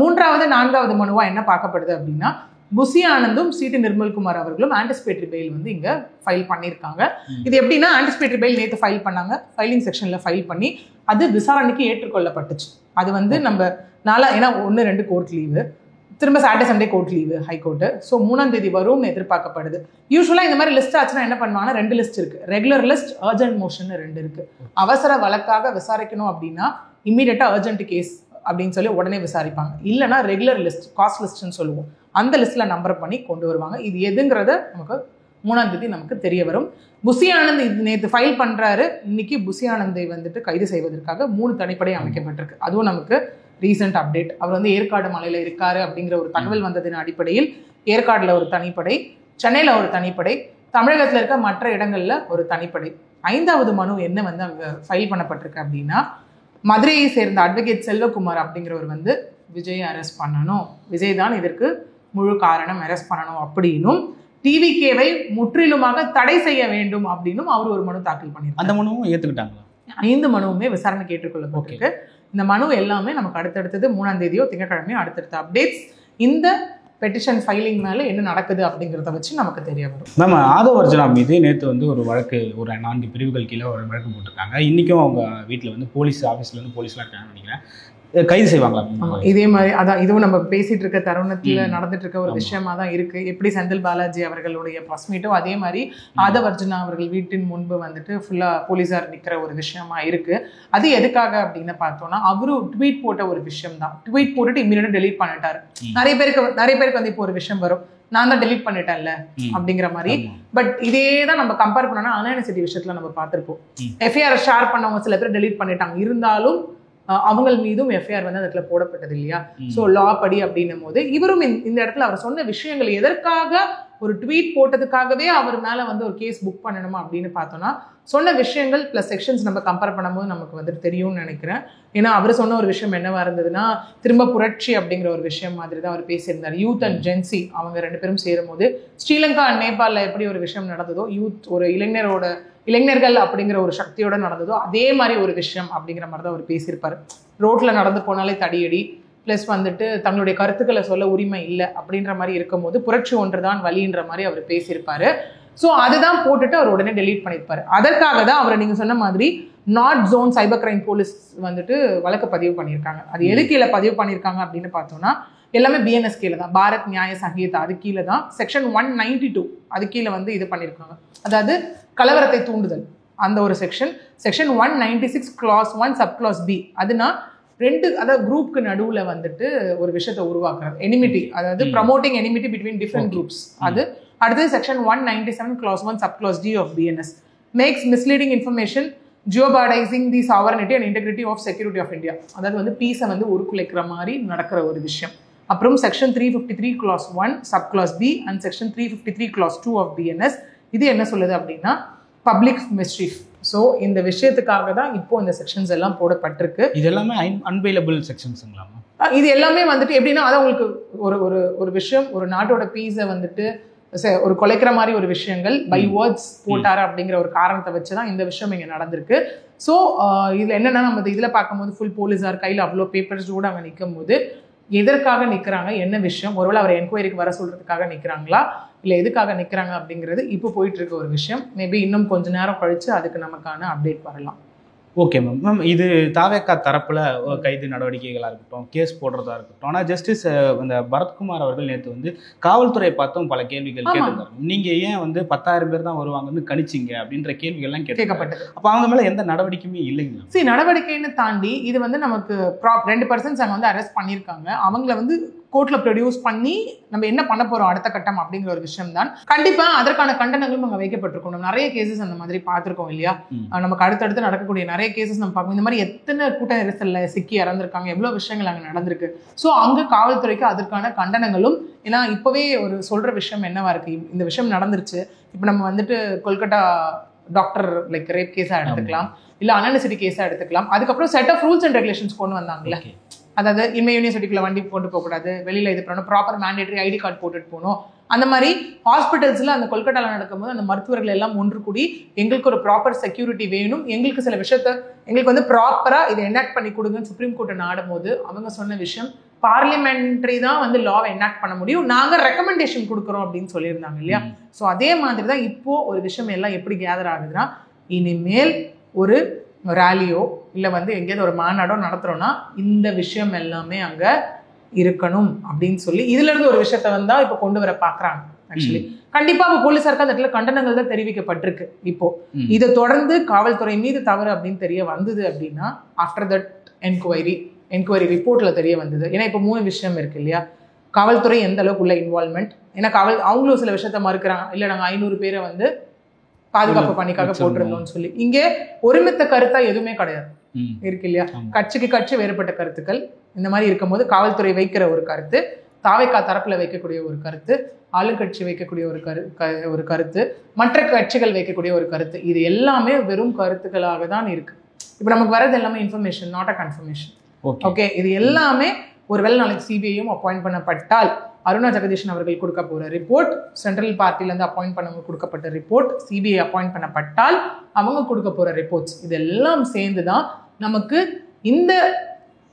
மூன்றாவது 4வது மனுவாக என்ன பார்க்கப்படுது அப்படின்னா, புசி ஆனந்தும் சிடி நிர்மல்குமார் அவர்களும் ஆன்டிசிபேட்டரி பெயில் வந்து இங்கே ஃபைல் பண்ணியிருக்காங்க. இது எப்படின்னா, ஆன்டிசிபேட்டரி பெயில் நேற்று ஃபைல் பண்ணாங்க, ஃபைலிங் செக்ஷனில் ஃபைல் பண்ணி அது விசாரணைக்கு ஏற்றுக்கொள்ளப்பட்டுச்சு. அது வந்து நம்ம ஏன்னா 1-2 கோர்ட் லீவு, திரும்ப Saturday Sunday court leave high court. So 3ஆம் தேதி வரும்னு எதிர்பார்க்கப்படுது. யூஸ்வலாக இந்த மாதிரி லிஸ்ட் ஆச்சுன்னா என்ன பண்ணுவாங்கன்னா, 2 லிஸ்ட் இருக்குது, ரெகுலர் லிஸ்ட், அர்ஜென்ட் மோஷன் 2 இருக்குது. அவசர வழக்காக விசாரிக்கணும் அப்படின்னா இம்மீடியட்டாக அர்ஜென்ட் கேஸ் அப்படின்னு சொல்லி உடனே விசாரிப்பாங்க. இல்லைனா ரெகுலர் லிஸ்ட், காஸ்ட் லிஸ்ட்னு சொல்லுவோம், அந்த லிஸ்ட்டில் நம்பர் பண்ணி கொண்டு வருவாங்க. இது எதுங்கிறத நமக்கு 3ஆம் தேதி நமக்கு தெரிய வரும். புசி ஆனந்த் இது நேற்று ஃபைல் பண்ணுறாரு. இன்னைக்கு புசி ஆனந்தை வந்துட்டு கைது செய்வதற்காக 3 தனிப்படை அமைக்கப்பட்டிருக்கு. அதுவும் நமக்கு ரீசெண்ட் அப்டேட். அவர் வந்து ஏற்காடு மலையில் இருக்காரு அப்படிங்கிற ஒரு தகவல் வந்ததின் அடிப்படையில் ஏற்காடில் ஒரு தனிப்படை, சென்னையில் ஒரு தனிப்படை, தமிழகத்தில் இருக்க மற்ற இடங்களில் ஒரு தனிப்படை. 5வது மனு என்ன வந்து அங்கே ஃபைல் பண்ணப்பட்டிருக்கு அப்படின்னா, மதுரையை சேர்ந்த அட்வொகேட் செல்வகுமார் அப்படிங்கிறவர் வந்து விஜயை அரெஸ்ட் பண்ணணும், விஜய் தான் இதற்கு முழு காரணம், அரெஸ்ட் பண்ணணும் அப்படின்னும், டிவிகேவை முற்றிலுமாக தடை செய்ய வேண்டும் அப்படின்னும் அவர் ஒரு மனு தாக்கல் பண்ணியிருக்காரு. அந்த மனுவும் ஏற்றுக்கிட்டாங்களா? 5 மனுவுமே விசாரணைக்கு ஏற்றுக்கொள்ளப்பட்டிருக்கு. இந்த மனு எல்லாமே நமக்கு அடுத்தடுத்தது 3ஆம் தேதியோ திங்கட்கிழமையோ அடுத்தடுத்த அப்டேட்ஸ் இந்த பெட்டிஷன் ஃபைலிங் மேலே என்ன நடக்குது அப்படிங்கிறத வச்சு நமக்கு தெரிய வரும். மேம், ஆதவ அர்ஜுனா மீது நேற்று வந்து ஒரு வழக்கு, ஒரு 4 பிரிவுகள் கீழே ஒரு வழக்கு போட்டிருக்காங்க. இன்றைக்கும் அவங்க வீட்டில் வந்து போலீஸ் ஆஃபீஸில் வந்து போலீஸ்லாம் இருக்காங்கன்னு நினைக்கிறேன். கைது செய்வாங்களா? இதே மாதிரி அதான் இதுவும் நம்ம பேசிட்டு இருக்க தருணத்துல நடந்துட்டு இருக்க ஒரு விஷயமா தான் இருக்கு. எப்படி செந்தில் பாலாஜி அவர்களுடைய ப்ரெஸ் மீட்டோ அதே மாதிரி ஆதவ அர்ஜுனா அவர்கள் வீட்டின் முன்பு வந்துட்டு ஃபுல்லா போலீஸார் நிக்கிற ஒரு விஷயமா இருக்கு. அது எதுக்காக அப்படின்னு பார்த்தோம்னா, அவரு ட்வீட் போட்ட ஒரு விஷயம் தான். ட்வீட் போட்டுட்டு இம்மீடியட்டா டெலீட் பண்ணிட்டாரு. நிறைய பேருக்கு வந்து இப்போ ஒரு விஷயம் வரும், நான் தான் டெலீட் பண்ணிட்டேன்ல அப்படிங்கிற மாதிரி. பட் இதே தான் நம்ம கம்பேர் பண்ணோம்னா அன்ஆனிவர்சரி விஷயத்துல நம்ம பார்த்திருப்போம். எஃப்ஐஆர் ஷேர் பண்ணவங்க சில பேர் டெலீட் பண்ணிட்டாங்க, இருந்தாலும் அவங்கள் மீதும் எஃப்ஐஆர் வந்து அந்த இடத்துல போடப்பட்டது இல்லையா? ஸோ லா படி அப்படின்னும் போது இவரும் இந்த இடத்துல அவர் சொன்ன விஷயங்கள் எதற்காக ஒரு ட்வீட் போட்டதுக்காகவே அவர் மேலே வந்து ஒரு கேஸ் புக் பண்ணணுமா அப்படின்னு பார்த்தோன்னா, சொன்ன விஷயங்கள் ப்ளஸ் செக்ஷன்ஸ் நம்ம கம்பேர் பண்ணும்போது நமக்கு வந்துட்டு தெரியும்னு நினைக்கிறேன். ஏன்னா அவர் சொன்ன ஒரு விஷயம் என்னவா இருந்ததுன்னா, திரும்ப புரட்சி அப்படிங்கிற ஒரு விஷயம் மாதிரி தான் அவர் பேசியிருந்தார். யூத் அண்ட் ஜென்சி அவங்க 2 பேரும் சேரும் போது ஸ்ரீலங்கா அண்ட் நேபாளில் எப்படி ஒரு விஷயம் நடந்ததோ, யூத் ஒரு இளைஞர்கள் அப்படிங்கிற ஒரு சக்தியோட நடந்ததோ அதே மாதிரி ஒரு விஷயம் அப்படிங்கிற மாதிரி தான் அவர் பேசியிருப்பார். ரோட்டில் நடந்து போனாலே தடியடி, ப்ளஸ் வந்துட்டு தங்களுடைய கருத்துக்களை சொல்ல உரிமை இல்லை அப்படின்ற மாதிரி இருக்கும்போது புரட்சி ஒன்று தான் வழின்ற மாதிரி அவர் பேசியிருப்பாரு. ஸோ அதுதான் போட்டுட்டு அவர் உடனே டெலீட் பண்ணியிருப்பாரு. அதற்காக தான் அவரை நீங்கள் சொன்ன மாதிரி north zone cyber crime police வந்துட்டு வழக்கு பதிவு பண்ணியிருக்காங்க. அது எது கீழே பதிவு பண்ணியிருக்காங்க அப்படின்னு பார்த்தோம்னா, எல்லாமே பிஎன்எஸ் கீழே தான், பாரத் நியாய சங்கீதா அது கீழே தான். செக்ஷன் 192 அது கீழே வந்து இது பண்ணியிருக்காங்க, அதாவது கலவரத்தை தூண்டுதல் அந்த ஒரு section. Section 196 clause 1 subclause B அதுனா அதாவது குரூப்புக்கு நடுவில் வந்துட்டு ஒரு விஷயத்தை உருவாக்குறது, எனிமிட்டி, அதாவது promoting enmity between different groups. அது அடுத்தது section 197 clause 1 subclause D of BNS makes misleading information jeopardising the sovereignty and integrity of security of India, அதாவது வந்து பீஸை வந்து உருக்குலைக்கிற மாதிரி நடக்கிற ஒரு விஷயம். அப்புறம் section 353 clause 1 subclause B and section 353 clause 2 of BNS இது என்ன சொல்லுது அப்படின்னா, பப்ளிக் மிஸ்ரீஃப். ஸோ இந்த விஷயத்துக்காக தான் இப்போ இந்த செக்ஷன்ஸ் எல்லாம் போடப்பட்டிருக்கு. இது எல்லாமே அன்வைலபிள் செக்ஷன்ஸுங்களாமா? இது எல்லாமே வந்துட்டு எப்படின்னா, அதான் உங்களுக்கு ஒரு ஒரு ஒரு விஷயம், ஒரு நாட்டோட பீஸை வந்துட்டு ஒரு குலைக்கிற மாதிரி ஒரு விஷயங்கள் பை வேர்ட்ஸ் போட்டாரு அப்படிங்கிற ஒரு காரணத்தை வச்சுதான் இந்த விஷயம் இங்கே நடந்திருக்கு. ஸோ இதில் என்னன்னா, நம்ம இதில் பார்க்கும்போது ஃபுல் போலீஸார் கையில் அவ்வளோ பேப்பர்ஸ் கூட அங்கே நிற்கும் போது எதற்காக நிற்கிறாங்க, என்ன விஷயம், ஒருவேளை அவர் என்கொயரிக்கு வர சொல்றதுக்காக நிற்கிறாங்களா இல்லை எதுக்காக நிற்கிறாங்க அப்படிங்கிறது இப்போ போயிட்டு இருக்க ஒரு விஷயம். மேபி இன்னும் கொஞ்ச நேரம் கழிச்சு அதுக்கு நமக்கான அப்டேட் வரலாம். Okay ma'am. இது தாவேக்கா தரப்புல கைது நடவடிக்கைகளாக இருக்கட்டும், கேஸ் போடுறதா இருக்கட்டும். ஆனால் ஜஸ்டிஸ் இந்த பரத்குமார் அவர்கள் நேற்று வந்து காவல்துறையை பார்த்தும் பல கேள்விகள் கேட்டிருந்தாங்க. நீங்க ஏன் வந்து 10,000 பேர் தான் வருவாங்கன்னு கணிச்சிங்க அப்படின்ற கேள்விகள்லாம் கேட்கப்பட்டது. அப்போ அவங்க மேல எந்த நடவடிக்கையுமே இல்லைங்களா? சரி, நடவடிக்கைன்னு தாண்டி இது வந்து நமக்கு 2 பர்சன்ஸ் அங்கே வந்து அரெஸ்ட் பண்ணியிருக்காங்க. அவங்கள வந்து கோர்ட்ல ப்ரொடியூஸ் பண்ணி நம்ம என்ன பண்ண போறோம் அடுத்த கட்டம் அப்படிங்கிற ஒரு விஷயம் தான். கண்டிப்பா அதற்கான கண்டனங்களும் அங்கே வைக்கப்பட்டிருக்கும். நம்ம நிறைய கேசஸ் அந்த மாதிரி பார்த்துருக்கோம் இல்லையா? நமக்கு அடுத்தடுத்து நடக்கக்கூடிய நிறைய கேசஸ் நம்ம பார்க்கணும். இந்த மாதிரி எத்தனை கூட்ட நெரிசல்ல சிக்கி இறந்திருக்காங்க, எவ்வளவு விஷயங்கள் அங்கே நடந்திருக்கு. ஸோ அங்கே காவல்துறைக்கு அதற்கான கண்டனங்களும், ஏன்னா இப்பவே ஒரு சொல்ற விஷயம் என்னவா இருக்கு, இந்த விஷயம் நடந்துருச்சு. இப்போ நம்ம வந்துட்டு கொல்கட்டா டாக்டர் லைக் ரேப் கேஸா எடுத்துக்கலாம், இல்ல அனானிசிட்டி கேஸா எடுத்துக்கலாம். அதுக்கப்புறம் set of rules and regulations கொண்டு வந்தாங்கல்ல. அதாவது இனிமே யூனிவர்சிட்டிக்குள்ள வண்டி கொண்டு போகக்கூடாது, வெளியில இது பண்ணணும், ப்ராப்பர் மேண்டேட்டரி ஐடி கார்டு போட்டுட்டு போகணும். அந்த மாதிரி ஹாஸ்பிட்டல்ஸ்ல அந்த கொல்கட்டால நடக்கும்போது அந்த மருத்துவர்கள் எல்லாம் ஒன்று கூடி எங்களுக்கு ஒரு ப்ராப்பர் செக்யூரிட்டி வேணும், எங்களுக்கு சில விஷயத்த எங்களுக்கு வந்து ப்ராப்பரா இதை எனாக்ட் பண்ணி கொடுங்கன்னு சுப்ரீம் கோர்ட்டை நாடும் போது அவங்க சொன்ன விஷயம், பார்லிமெண்ட்ரி தான் வந்து லாவை எனாக்ட் பண்ண முடியும், நாங்க ரெக்கமெண்டேஷன் கொடுக்குறோம் அப்படின்னு சொல்லியிருந்தாங்க இல்லையா? ஸோ அதே மாதிரி தான் இப்போ ஒரு விஷயம் எல்லாம் எப்படி கேதர் ஆகுதுன்னா, இனிமேல் ஒரு ரேலியோ இல்லை வந்து எங்கேயாவது ஒரு மாநாடோ நடத்துறோம்னா இந்த விஷயம் எல்லாமே அங்க இருக்கணும் அப்படின்னு சொல்லி இதுல இருந்து ஒரு விஷயத்த வந்தா இப்போ கொண்டு வர பாக்குறாங்க. ஆக்சுவலி கண்டிப்பா போலீசாருக்கு அந்த இடத்துல கண்டனங்கள் தான் தெரிவிக்கப்பட்டிருக்கு. இப்போ இதை தொடர்ந்து காவல்துறை மீது தவறு அப்படின்னு தெரிய வந்தது அப்படின்னா ஆஃப்டர் தட் என்கொயரி ரிப்போர்ட்ல தெரிய வந்தது. ஏன்னா இப்போ 3 விஷயம் இருக்கு இல்லையா? காவல்துறை எந்த அளவுக்கு உள்ள இன்வால்மெண்ட், ஏன்னா அவங்களும் சில விஷயத்த மறுக்கிறாங்க, இல்லை நாங்கள் 500 பேரை வந்து பாதுகாப்பு பணிக்காக போட்டிருந்தோம்னு சொல்லி. இங்கே ஒருமித்த கருத்தா எதுவுமே கிடையாது இருக்கு இல்லையா? கட்சிக்கு கட்சி வேறுபட்ட கருத்துக்கள் இந்த மாதிரி இருக்கும்போது காவல்துறை வைக்கிற ஒரு கருத்து, தாவேக்கா தரப்புல வைக்கக்கூடிய ஒரு கருத்து, ஆளுங்கட்சி வைக்கக்கூடிய ஒரு கருத்து, மற்ற கட்சிகள் வைக்கக்கூடிய ஒரு கருத்து, இது எல்லாமே வெறும் கருத்துக்களாக தான் இருக்கு. இப்போ நமக்கு வரது எல்லாமே information, not a confirmation. Okay, இது எல்லாமே ஒருவேளை நாளைக்கு சிபிஐயும் அப்பாயிண்ட் பண்ணப்பட்டால் அருணா ஜெகதீஷன் அவர்கள் கொடுக்க போற ரிப்போர்ட், சென்ட்ரல் பார்ட்டிலேருந்து அப்பாயிண்ட் பண்ணவங்க கொடுக்கப்பட்ட ரிப்போர்ட், சிபிஐ அப்பாயிண்ட் பண்ணப்பட்டால் அவங்க கொடுக்க போற ரிப்போர்ட்ஸ், இதெல்லாம் சேர்ந்து தான் நமக்கு இந்த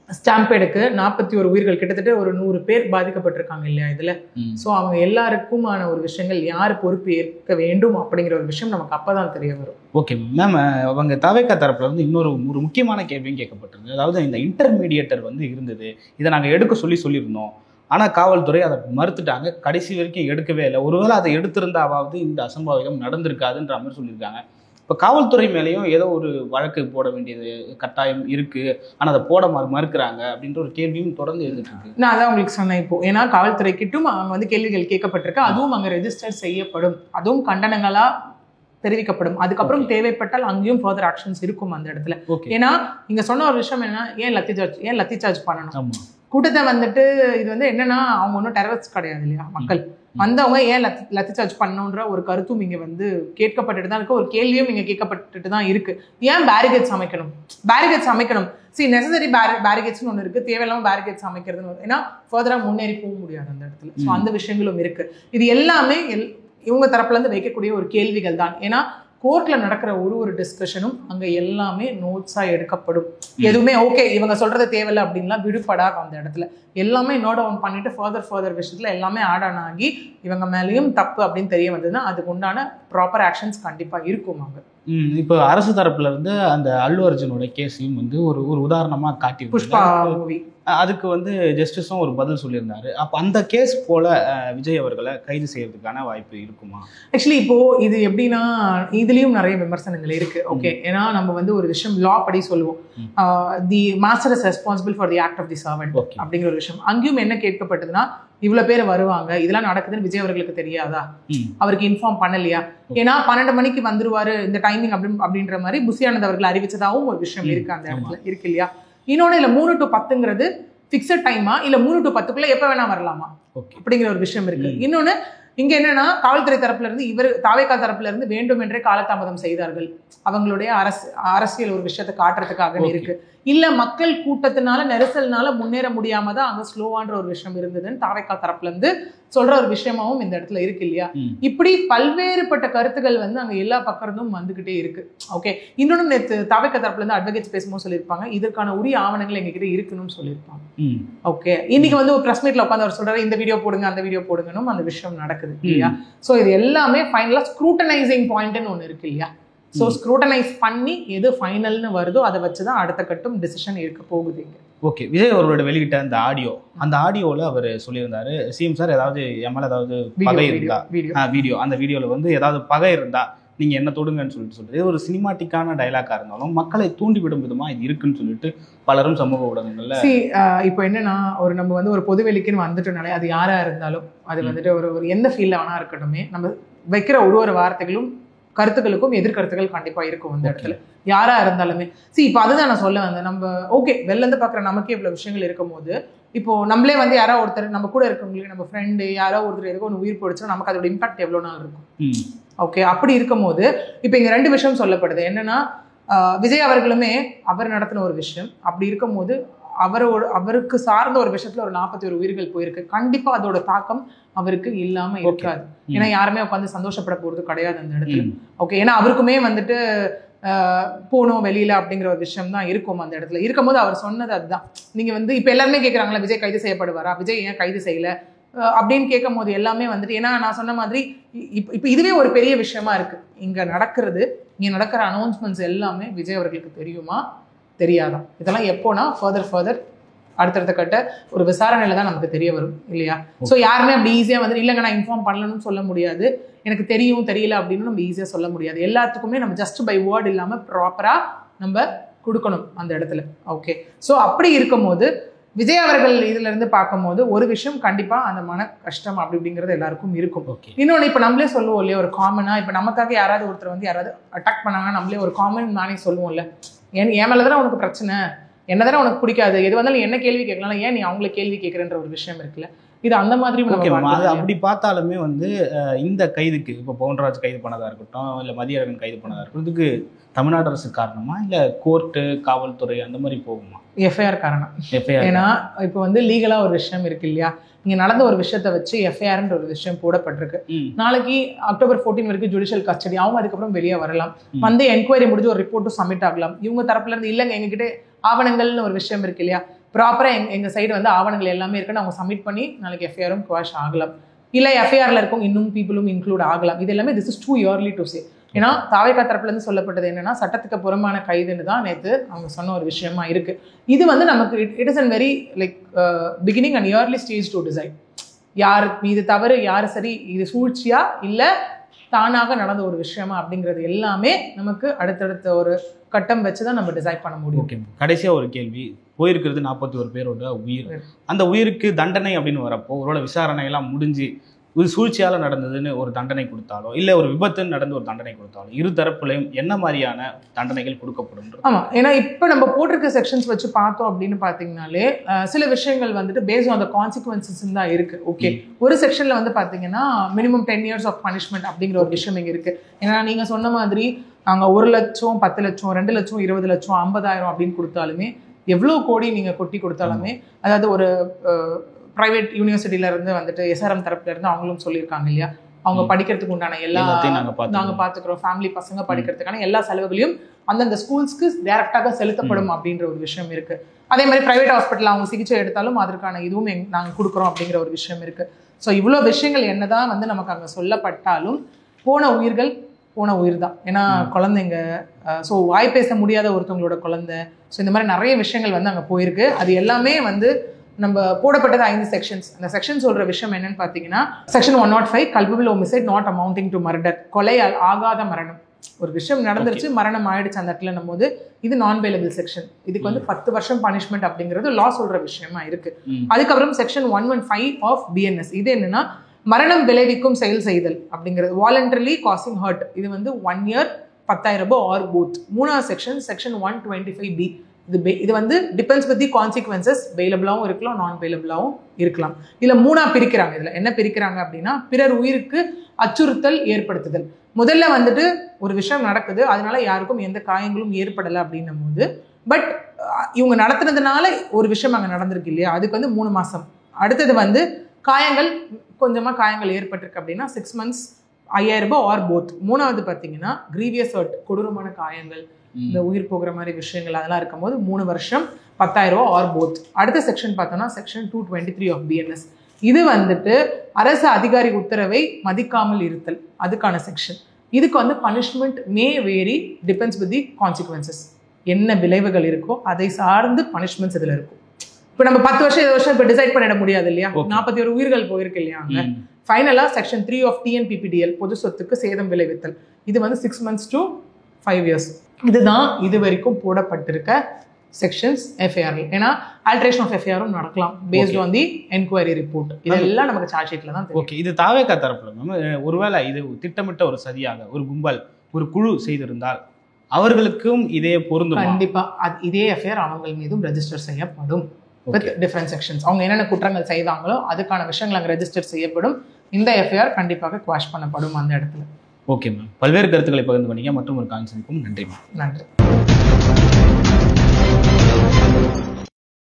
ஸ்டாம்பேடுக்கு 41 உயிர்கள், கிட்டத்தட்ட ஒரு 100 பேர் பாதிக்கப்பட்டிருக்காங்க இல்லையா இதுல. ஸோ அவங்க எல்லாருக்குமான ஒரு விஷயங்கள் யார் பொறுப்பு ஏற்க வேண்டும் அப்படிங்கிற ஒரு விஷயம் நமக்கு அப்பதான் தெரிய வரும். ஓகே மேம், அவங்க தாவேக்கா தரப்புல இருந்து இன்னொரு முக்கியமான கேள்வியும் கேட்கப்பட்டிருக்கு. அதாவது இந்த இன்டர்மீடியேட்டர் வந்து இருந்தது, இதை நாங்கள் எடுக்க சொல்லியிருந்தோம், ஆனால் காவல்துறை அதை மறுத்துட்டாங்க, கடைசி வரைக்கும் எடுக்கவே இல்லை. ஒருவேளை அதை எடுத்திருந்தாவது இந்த அசம்பாவிதம் நடந்திருக்காதுன்ற மாதிரி சொல்லியிருக்காங்க. இப்போ காவல்துறை மேலேயும் ஏதோ ஒரு வழக்கு போட வேண்டியது கட்டாயம் இருக்கு, ஆனால் அதை போட மறுக்கிறாங்க அப்படின்ற ஒரு கேள்வியும் தொடர்ந்து எழுதிட்டு இருக்கு. நான் அதான் உங்களுக்கு சொன்னேன், இப்போ ஏன்னா காவல்துறை கிட்டும் அவங்க வந்து கேள்விகள் கேட்கப்பட்டிருக்கு, அதுவும் அங்கே ரெஜிஸ்டர் செய்யப்படும், அதுவும் கண்டனங்களா தெரிவிக்கப்படும். அதுக்கப்புறம் தேவைப்பட்டால் அங்கேயும் ஃபர்தர் ஆக்ஷன்ஸ் இருக்கும் அந்த இடத்துல. ஏன்னா நீங்க சொன்ன ஒரு விஷயம் என்ன, ஏன் லத்தி சார்ஜ் பண்ணணும் கூட்டத்தை வந்துட்டு, இது வந்து என்னன்னா அவங்க ஒன்றும் டெரரிஸ்ட் கிடையாது இல்லையா, மக்கள் வந்தவங்க ஏன் லத்தி சார்ஜ் பண்ணணுன்ற ஒரு கருத்தும் இங்கே வந்து கேட்கப்பட்டுட்டு தான் இருக்கு, ஒரு கேள்வியும் இங்கே கேட்கப்பட்டுட்டு தான் இருக்கு. ஏன் பேரிகேட்ஸ் அமைக்கணும்? சி நெசசரி பேரிகேட்ஸ்னு ஒன்று இருக்கு, தேவையில்லாமல் பேரிகேட்ஸ் அமைக்கிறதுன்னு, ஏன்னா ஃபர்தராக முன்னேறி போக முடியாது அந்த இடத்துல. ஸோ அந்த விஷயங்களும் இருக்கு. இது எல்லாமே இவங்க தரப்புல இருந்து வைக்கக்கூடிய ஒரு கேள்விகள் தான். ஏன்னா கோர்ட்ல நடக்கிற ஒரு டிஸ்கஷனும் அங்க எல்லாமே நோட்ஸா எடுக்கப்படும். எதுவுமே ஓகே இவங்க சொல்றது தேவையில்லை அப்படின்லாம் விடுபடாது அந்த இடத்துல. எல்லாமே நோட் டவுன் பண்ணிட்டு ஃபர்தர் விஷயத்துல எல்லாமே ஆட் ஆன் ஆகி இவங்க மேலேயும் தப்பு அப்படின்னு தெரிய வந்ததுன்னா அதுக்கு உண்டான ப்ராப்பர் ஆக்ஷன்ஸ் கண்டிப்பா இருக்கும் அங்க. இப்போ அரசு தரப்புல இருந்து அந்த அல்லு அர்ஜுனோட கேஸையும் வந்து ஒரு உதாரணமா காட்டி, புஷ்பா மூவி, அதுக்கு வந்து ஜஸ்டிஸும் ஒரு பதில் சொல்லியிருந்தாரு. அப்போ அந்த கேஸ் போல விஜய் அவர்களை கைது செய்யறதுக்கான வாய்ப்பு இருக்குமா? ஆக்சுவலி இப்போ இது எப்படின்னா இதுலயும் நிறைய விமர்சனங்கள் இருக்கு. ஓகே, ஏன்னா நம்ம வந்து ஒரு விஷயம் லா படி சொல்லுவோம், the master is responsible for the act of the servant அப்படிங்கிற ஒரு விஷயம். அங்கேயும் என்ன கேட்கப்பட்டதுன்னா, இவ்வளவு பேர் வருவாங்க, இதெல்லாம் நடக்குதுன்னு விஜய் அவர்களுக்கு தெரியாதா, அவருக்கு இன்ஃபார்ம் பண்ணலையா? ஏன்னா 12 மணிக்கு வந்துருவாரு இந்த டைமிங் அப்படின்ற மாதிரி புஷியானந்த் அவர்கள் அறிவிச்சதாகவும் ஒரு விஷயம் இருக்கு அந்த இடத்துல இருக்கு இல்லையா? இன்னொன்னு இல்ல 3 to 10ங்கிறது பிக்சட் டைமா, இல்ல 3 to 10க்குள்ள எப்ப வேணா வரலாமா அப்படிங்கிற ஒரு விஷயம் இருக்கு. இன்னொன்னு இங்க என்னன்னா காவல்துறை தரப்புல இருந்து இவர் தாவேகா தரப்புல இருந்து வேண்டுமென்றே காலதாமதம் செய்தார்கள், அவங்களுடைய அரசியல் ஒரு விஷயத்தை காட்டுறதுக்காக இருக்கு. இல்ல மக்கள் கூட்டத்தினால நெரிசல்னால முன்னேற முடியாம தான் அங்க ஸ்லோவான்ற ஒரு விஷயம் இருந்ததுன்னு தாவேகா தரப்புல இருந்து சொல்ற ஒரு விஷயமாவும் இந்த இடத்துல இருக்கு இல்லையா. இப்படி பல்வேறுபட்ட கருத்துக்கள் வந்து அங்க எல்லா பக்கத்தும் வந்துகிட்டே இருக்கு. ஓகே, இன்னொன்னு நேற்று தாவேகா தரப்புல இருந்து அட்வொகேட்ஸ் பேசும்போது சொல்லியிருப்பாங்க, இதற்கான உரிய ஆவணங்கள் எங்ககிட்ட இருக்கணும்னு சொல்லியிருப்பாங்க. ஓகே, இன்னைக்கு வந்து ஒரு பிரஸ் மீட்ல உட்காந்து அவர் சொல்றாரு இந்த வீடியோ போடுங்க அந்த வீடியோ போடுங்கன்னு அந்த விஷயம் நடக்குது இல்லையா. சோ இது எல்லாமே ஃபைனலா ஸ்க்ரூட்டனைசிங் பாயிண்ட்னு ஒண்ணு இருக்கு இல்லையா. ஸோ ஸ்க்ரூட்டனைஸ் பண்ணி எது ஃபைனல்னு வருதோ அதை வச்சு தான் அடுத்த கட்டம் டிசிஷன் இருக்க போகுது. ஓகே, விஜய் அவரோட வெளியிட்ட அந்த ஆடியோவில் அவர் சொல்லியிருந்தாரு, சிஎம் சார் ஏதாவது என் மேலே ஏதாவது பகை இருந்தா வீடியோ அந்த வீடியோவில் வந்து ஏதாவது பகை இருந்தா நீங்கள் என்ன தொடுங்கன்னு சொல்லிட்டு இது ஒரு சினிமாட்டிக்கான டைலாக்காக இருந்தாலும் மக்களை தூண்டிவிடும் விதமாக இது இருக்குன்னு சொல்லிட்டு பலரும் சமூக ஊடகங்கள்ல இப்போ என்னன்னா நம்ம வந்து ஒரு பொதுவெளிக்குன்னு வந்துட்டோம்னாலே அது யாரா இருந்தாலும் அது வந்துட்டு ஒரு எந்த ஃபீல்ட்ல வேணா இருக்கட்டுமே, நம்ம வைக்கிற ஒரு வார்த்தைகளும் கருத்துக்களுக்கும் எதிர்கருத்துக்கள் கண்டிப்பா இருக்கும் அந்த இடத்துல யாரா இருந்தாலுமே. இப்போ அதுதான் நான் சொல்ல வந்தேன். நம்ம ஓகே வெளில இருந்து பாக்குற நமக்கே இவ்வளவு விஷயங்கள் இருக்கும் போது இப்போ நம்மளே வந்து யாரோ ஒருத்தர் நம்ம கூட இருக்கவங்களுக்கு நம்ம ஃப்ரெண்டு யாரோ ஒருத்தர் எதுக்கும் ஒன்று உயிர் போயிடுச்சுன்னா நமக்கு அதோட இம்பாக்ட் எவ்வளவு நாள் இருக்கும். ஓகே, அப்படி இருக்கும் போது இப்போ இங்க 2 விஷயம் சொல்லப்படுது. என்னன்னா விஜய் அவர்களுமே அவர் நடத்தின ஒரு விஷயம், அப்படி இருக்கும் போது அவருக்கு சார்ந்த ஒரு விஷயத்துல ஒரு 41 உயிர்கள் போயிருக்கு. கண்டிப்பா அதோட தாக்கம் அவருக்கு இல்லாம இருக்காது. ஏன்னா யாருமே உட்காந்து சந்தோஷப்பட போறது கிடையாது அந்த இடத்துல. ஓகே, ஏன்னா அவருக்குமே வந்துட்டு போகணும் வெளியில அப்படிங்கிற ஒரு விஷயம் தான் இருக்கும் அந்த இடத்துல. இருக்கும்போது அவர் சொன்னது அதுதான். நீங்க வந்து இப்ப எல்லாருமே கேட்கறாங்களா விஜய் கைது செய்யப்படுவாரா, விஜய் ஏன் கைது செய்யல அப்படின்னு கேட்கும் போது எல்லாமே வந்துட்டு, ஏன்னா நான் சொன்ன மாதிரி இப்ப இதுவே ஒரு பெரிய விஷயமா இருக்கு. இங்க நடக்கிற அனௌன்ஸ்மெண்ட்ஸ் எல்லாமே விஜய் அவர்களுக்கு தெரியுமா தெரியாதா, இதெல்லாம் எப்போனா ஃபர்தர் அடுத்தடுத்த கட்ட ஒரு விசாரணையில தான் நமக்கு தெரிய வரும் இல்லையா. ஸோ யாருமே அப்படி ஈஸியா வந்து இல்லைங்க நான் இன்ஃபார்ம் பண்ணணும்னு சொல்ல முடியாது, எனக்கு தெரியும் தெரியல அப்படின்னு நம்ம ஈஸியா சொல்ல முடியாது. எல்லாத்துக்குமே நம்ம ஜஸ்ட் பை வேர்ட் இல்லாம ப்ராப்பரா நம்ம கொடுக்கணும் அந்த இடத்துல. ஓகே, ஸோ அப்படி இருக்கும் போது விஜய் அவர்கள் இதுல இருந்து பார்க்கும் போது ஒரு விஷயம் கண்டிப்பா அந்த மன கஷ்டம் அப்படிங்கிறது எல்லாருக்கும் இருக்கும். இன்னொன்னு இப்ப நம்மளே சொல்லுவோம் இல்லையா, ஒரு காமனா இப்ப நமக்காக யாராவது ஒருத்தர் வந்து யாராவது அட்டாக் பண்ணாங்கன்னா நம்மளே ஒரு காமன் நானே சொல்லுவோம்ல, என் மேலதானே உனக்கு பிரச்சனை, என்னதானே உனக்கு பிடிக்காது, எது வந்தாலும் என்ன கேள்வி கேட்கலாம், ஏன் நீ அவங்கள கேள்வி கேட்கறன்ற ஒரு விஷயம் இருக்குல்ல. இது அந்த மாதிரி அது அப்படி பார்த்தாலுமே வந்து இந்த கைதுக்கு இப்போ பவுன்ராஜ் கைது பண்ணதா இருக்கட்டும் இல்லை மதியழகன் கைது பண்ணதா இருக்கட்டும், இதுக்கு தமிழ்நாடு அரசு காரணமா இல்லை கோர்ட்டு காவல்துறை அந்த மாதிரி போகுமா? எஃப்ஐஆர் காரணம். ஏன்னா இப்போ வந்து லீகலா ஒரு விஷயம் இருக்கு இல்லையா, இங்க நடந்த ஒரு விஷயத்த வச்சு எஃப்ஐஆர்ன்ற ஒரு விஷயம் போடப்பட்டிருக்கு. நாளைக்கு October 14 வரைக்கும் ஜுடிஷியல் கஸ்டடி, அவங்க அதுக்கப்புறம் வெளியே வரலாம், வந்து என்கொயரி முடிஞ்சு ஒரு ரிப்போர்ட்டும் சப்மிட் ஆகலாம். இவங்க தரப்புல இருந்து இல்லைங்க எங்ககிட்ட ஆவணங்கள்னு ஒரு விஷயம் இருக்கு இல்லையா, ப்ராப்பரா எங்க சைடு வந்து ஆவணங்கள் எல்லாமே இருக்குன்னு அவங்க சப்மிட் பண்ணி நாளைக்கு எஃப்ஐஆரும் குவாஷ் ஆகலாம். இல்லை எஃப்ஐஆர்ல இருக்கும் இன்னும் பீப்புளும் இன்க்ளூட் ஆகலாம். இது எல்லாமே this is too early to say. ஏன்னா தாவேகா தரப்புல இருந்து சொல்லப்பட்டது என்னன்னா சட்டத்துக்கு புறமான கைதுன்னு தான் நேற்று அவங்க சொன்ன ஒரு விஷயமா இருக்கு. இது வந்து நமக்கு it is an very like beginning and yearly stage to decide யார் இது தவறு யார் சரி, இது சூழ்ச்சியா இல்லை தானாக நடந்த ஒரு விஷயமா அப்படிங்கிறது எல்லாமே நமக்கு அடுத்தடுத்த ஒரு கட்டம் வச்சுதான் நம்ம டிசைட் பண்ண முடியும். ஓகே, கடைசியா ஒரு கேள்வி, போயிருக்கிறது 41 பேரோட உயிர். அந்த உயிருக்கு தண்டனை அப்படின்னு வரப்போ ஒருவேளை விசாரணை எல்லாம் முடிஞ்சு இது சூழ்ச்சியால நடந்ததுன்னு ஒரு தண்டனை கொடுத்தாலோ இல்லை ஒரு விபத்துன்னு நடந்து ஒரு தண்டனை கொடுத்தாலோ இரு தரப்புலையும் என்ன மாதிரியான தண்டனைகள் கொடுக்கப்படும்? ஆமா, ஏன்னா இப்போ நம்ம போட்டிருக்க செக்ஷன்ஸ் வச்சு பார்த்தோம் அப்படின்னு பார்த்தீங்கன்னாலே சில விஷயங்கள் வந்துட்டு பேஸ்ட் ஆன் த கான்சிக்வன்சஸ் தான் இருக்கு. ஓகே, ஒரு செக்ஷன்ல வந்து பார்த்தீங்கன்னா மினிமம் 10 years ஆஃப் பனிஷ்மெண்ட் அப்படிங்கிற ஒரு விஷயம் இங்க இருக்கு. ஏன்னா நீங்க சொன்ன மாதிரி நாங்க 1 லட்சம் 10 லட்சம் 2 லட்சம் 20 லட்சம் 50,000 அப்படின்னு கொடுத்தாலுமே எவ்வளோ கோடி நீங்க கொட்டி கொடுத்தாலுமே, அதாவது ஒரு பிரைவேட் யூனிவர்சிட்டியில இருந்து வந்துட்டு எஸ்ஆர்எம் தரப்புல இருந்து அவங்களும் சொல்லியிருக்காங்க இல்லையா, அவங்க படிக்கிறதுக்கு உண்டான எல்லா நாங்க பாத்துக்கிறோம், ஃபேமிலி பசங்க படிக்கிறதுக்கான எல்லா செலவுகளையும் அந்தந்த ஸ்கூல்ஸ்க்கு டைரக்டாக செலுத்தப்படும் அப்படின்ற ஒரு விஷயம் இருக்கு. அதே மாதிரி பிரைவேட் ஹாஸ்பிட்டல் அவங்க சிகிச்சை எடுத்தாலும் அதற்கான இதுவும் நாங்க கொடுக்குறோம் அப்படிங்கிற ஒரு விஷயம் இருக்கு. ஸோ இவ்வளோ விஷயங்கள் என்னதான் வந்து நமக்கு அங்கே சொல்லப்பட்டாலும் போன உயிர் தான். ஏன்னா குழந்தைங்க, ஸோ வாய் பேச முடியாத ஒருத்தவங்களோட குழந்தை, ஸோ இந்த மாதிரி நிறைய விஷயங்கள் வந்து அங்கே போயிருக்கு. அது எல்லாமே வந்து நம்ம போடப்பட்டது 5 செக்ஷன்ஸ். அந்த செக்ஷன் சொல்ற விஷயம் என்னன்னு பார்த்தீங்கன்னா, section 105 culpable homicide not amounting to murder, கொலை ஆகாத மரணம். ஒரு விஷயம் நடந்துருச்சு, மரணம் ஆயிடுச்சு அந்த இடத்துல போது இது நான் பெயிலபிள் செக்ஷன். இதுக்கு வந்து 10 வருஷம் பனிஷ்மெண்ட் அப்படிங்கிறது லா சொல்ற விஷயமா இருக்கு. அதுக்கப்புறம் செக்ஷன் 115 ஆஃப் பிஎன்எஸ், இது என்னன்னா மரணம் விளைவிக்கும் செயல் செய்தல் அப்படிங்கிறது, வாலண்டரிலி காசிங் ஹர்ட், இது வந்து 1 year 10,000 ஆர் போத். 3வது செக்ஷன் 125B இது வந்து டிபெண்ட்ஸ் வித் தி கான்சிக்வன்சஸ், பெயிலபிளாகவும் இருக்கலாம், நான் பெயிலபிளாகவும் இருக்கலாம். இதில் 3ஆக பிரிக்கிறாங்க. இதில் என்ன பிரிக்கிறாங்க அப்படின்னா, பிறர் உயிருக்கு அச்சுறுத்தல் ஏற்படுத்துதல். முதல்ல வந்துட்டு ஒரு விஷயம் நடக்குது, அதனால யாருக்கும் எந்த காயங்களும் ஏற்படலை அப்படின்னும் போது, பட் இவங்க நடத்துனதுனால ஒரு விஷயம் அங்கே நடந்திருக்கு இல்லையா, அதுக்கு வந்து 3 மாதம். அடுத்தது வந்து காயங்கள், கொஞ்சமாக காயங்கள் ஏற்பட்டிருக்கு அப்படின்னா 6 months, 5000 ரூபாய் ஆர் போத். 3வது பார்த்தீங்கன்னா கிரீவியஸ் ஹர்ட், கொடூரமான காயங்கள், இந்த உயிர் போகிற மாதிரி விஷயங்கள் அதெல்லாம் இருக்கும்போது 3 வருஷம் 10,000 ரூபாய் ஆர் போத். அடுத்த செக்ஷன் பார்த்தோம்னா செக்ஷன் 223 ஆஃப் பிஎன்எஸ். இது வந்துட்டு அரசு அதிகாரி உத்தரவை மதிக்காமல் இருத்தல், அதுக்கான செக்ஷன். இதுக்கு வந்து punishment may vary, depends with the consequences. என்ன விளைவுகள் இருக்கோ அதை சார்ந்து பனிஷ்மெண்ட்ஸ் இதில் இருக்கும். இப்போ நம்ம 10 வருஷம் 20 வருஷம் இப்போ டிசைட் பண்ணிட முடியாது இல்லையா. 41 உயிர்கள் போயிருக்கு இல்லையா. அங்கே ஃபைனலாக செக்ஷன் 3 ஆஃப் டிஎன்பிபிடிஎல், பொது சொத்துக்கு சேதம் விளைவித்தல், இது வந்து 6 months to 5 years. இதுதான் இது வரைக்கும் போடப்பட்டிருக்க செக்ஷன்ஸ் எஃப்ஐஆர். ஏன்னா ஆல்ட்ரேஷன் ஆஃப் எஃப்ஐஆரும் நடக்கலாம் based on the enquiry report. இதெல்லாம் நமக்கு சார்ஜ் ஷீட்ல தான். ஓகே, இது தாவேகா தரப்புல மேம் ஒருவேளை இது திட்டமிட்ட ஒரு சதியாக ஒரு கும்பல் ஒரு குழு செய்திருந்தால் அவர்களுக்கும் இதே பொருந்தும்? கண்டிப்பா இதே எஃப்ஐஆர் அவங்க மீதும் ரெஜிஸ்டர் செய்யப்படும் வித் டிஃபரண்ட் செக்ஷன்ஸ். அவங்க என்னென்ன குற்றங்கள் செய்தாங்களோ அதுக்கான விஷயங்கள் அங்கே ரெஜிஸ்டர் செய்யப்படும். இந்த எஃப்ஐஆர் கண்டிப்பாக குவாஷ் பண்ணப்படும் அந்த இடத்துல. ஓகே மேம், பல்வேறு கருத்துக்களை பகிர்ந்து பண்ணீங்க. மற்றும் ஒரு கான்செப்டுக்கும் நன்றி மேம். நன்றி.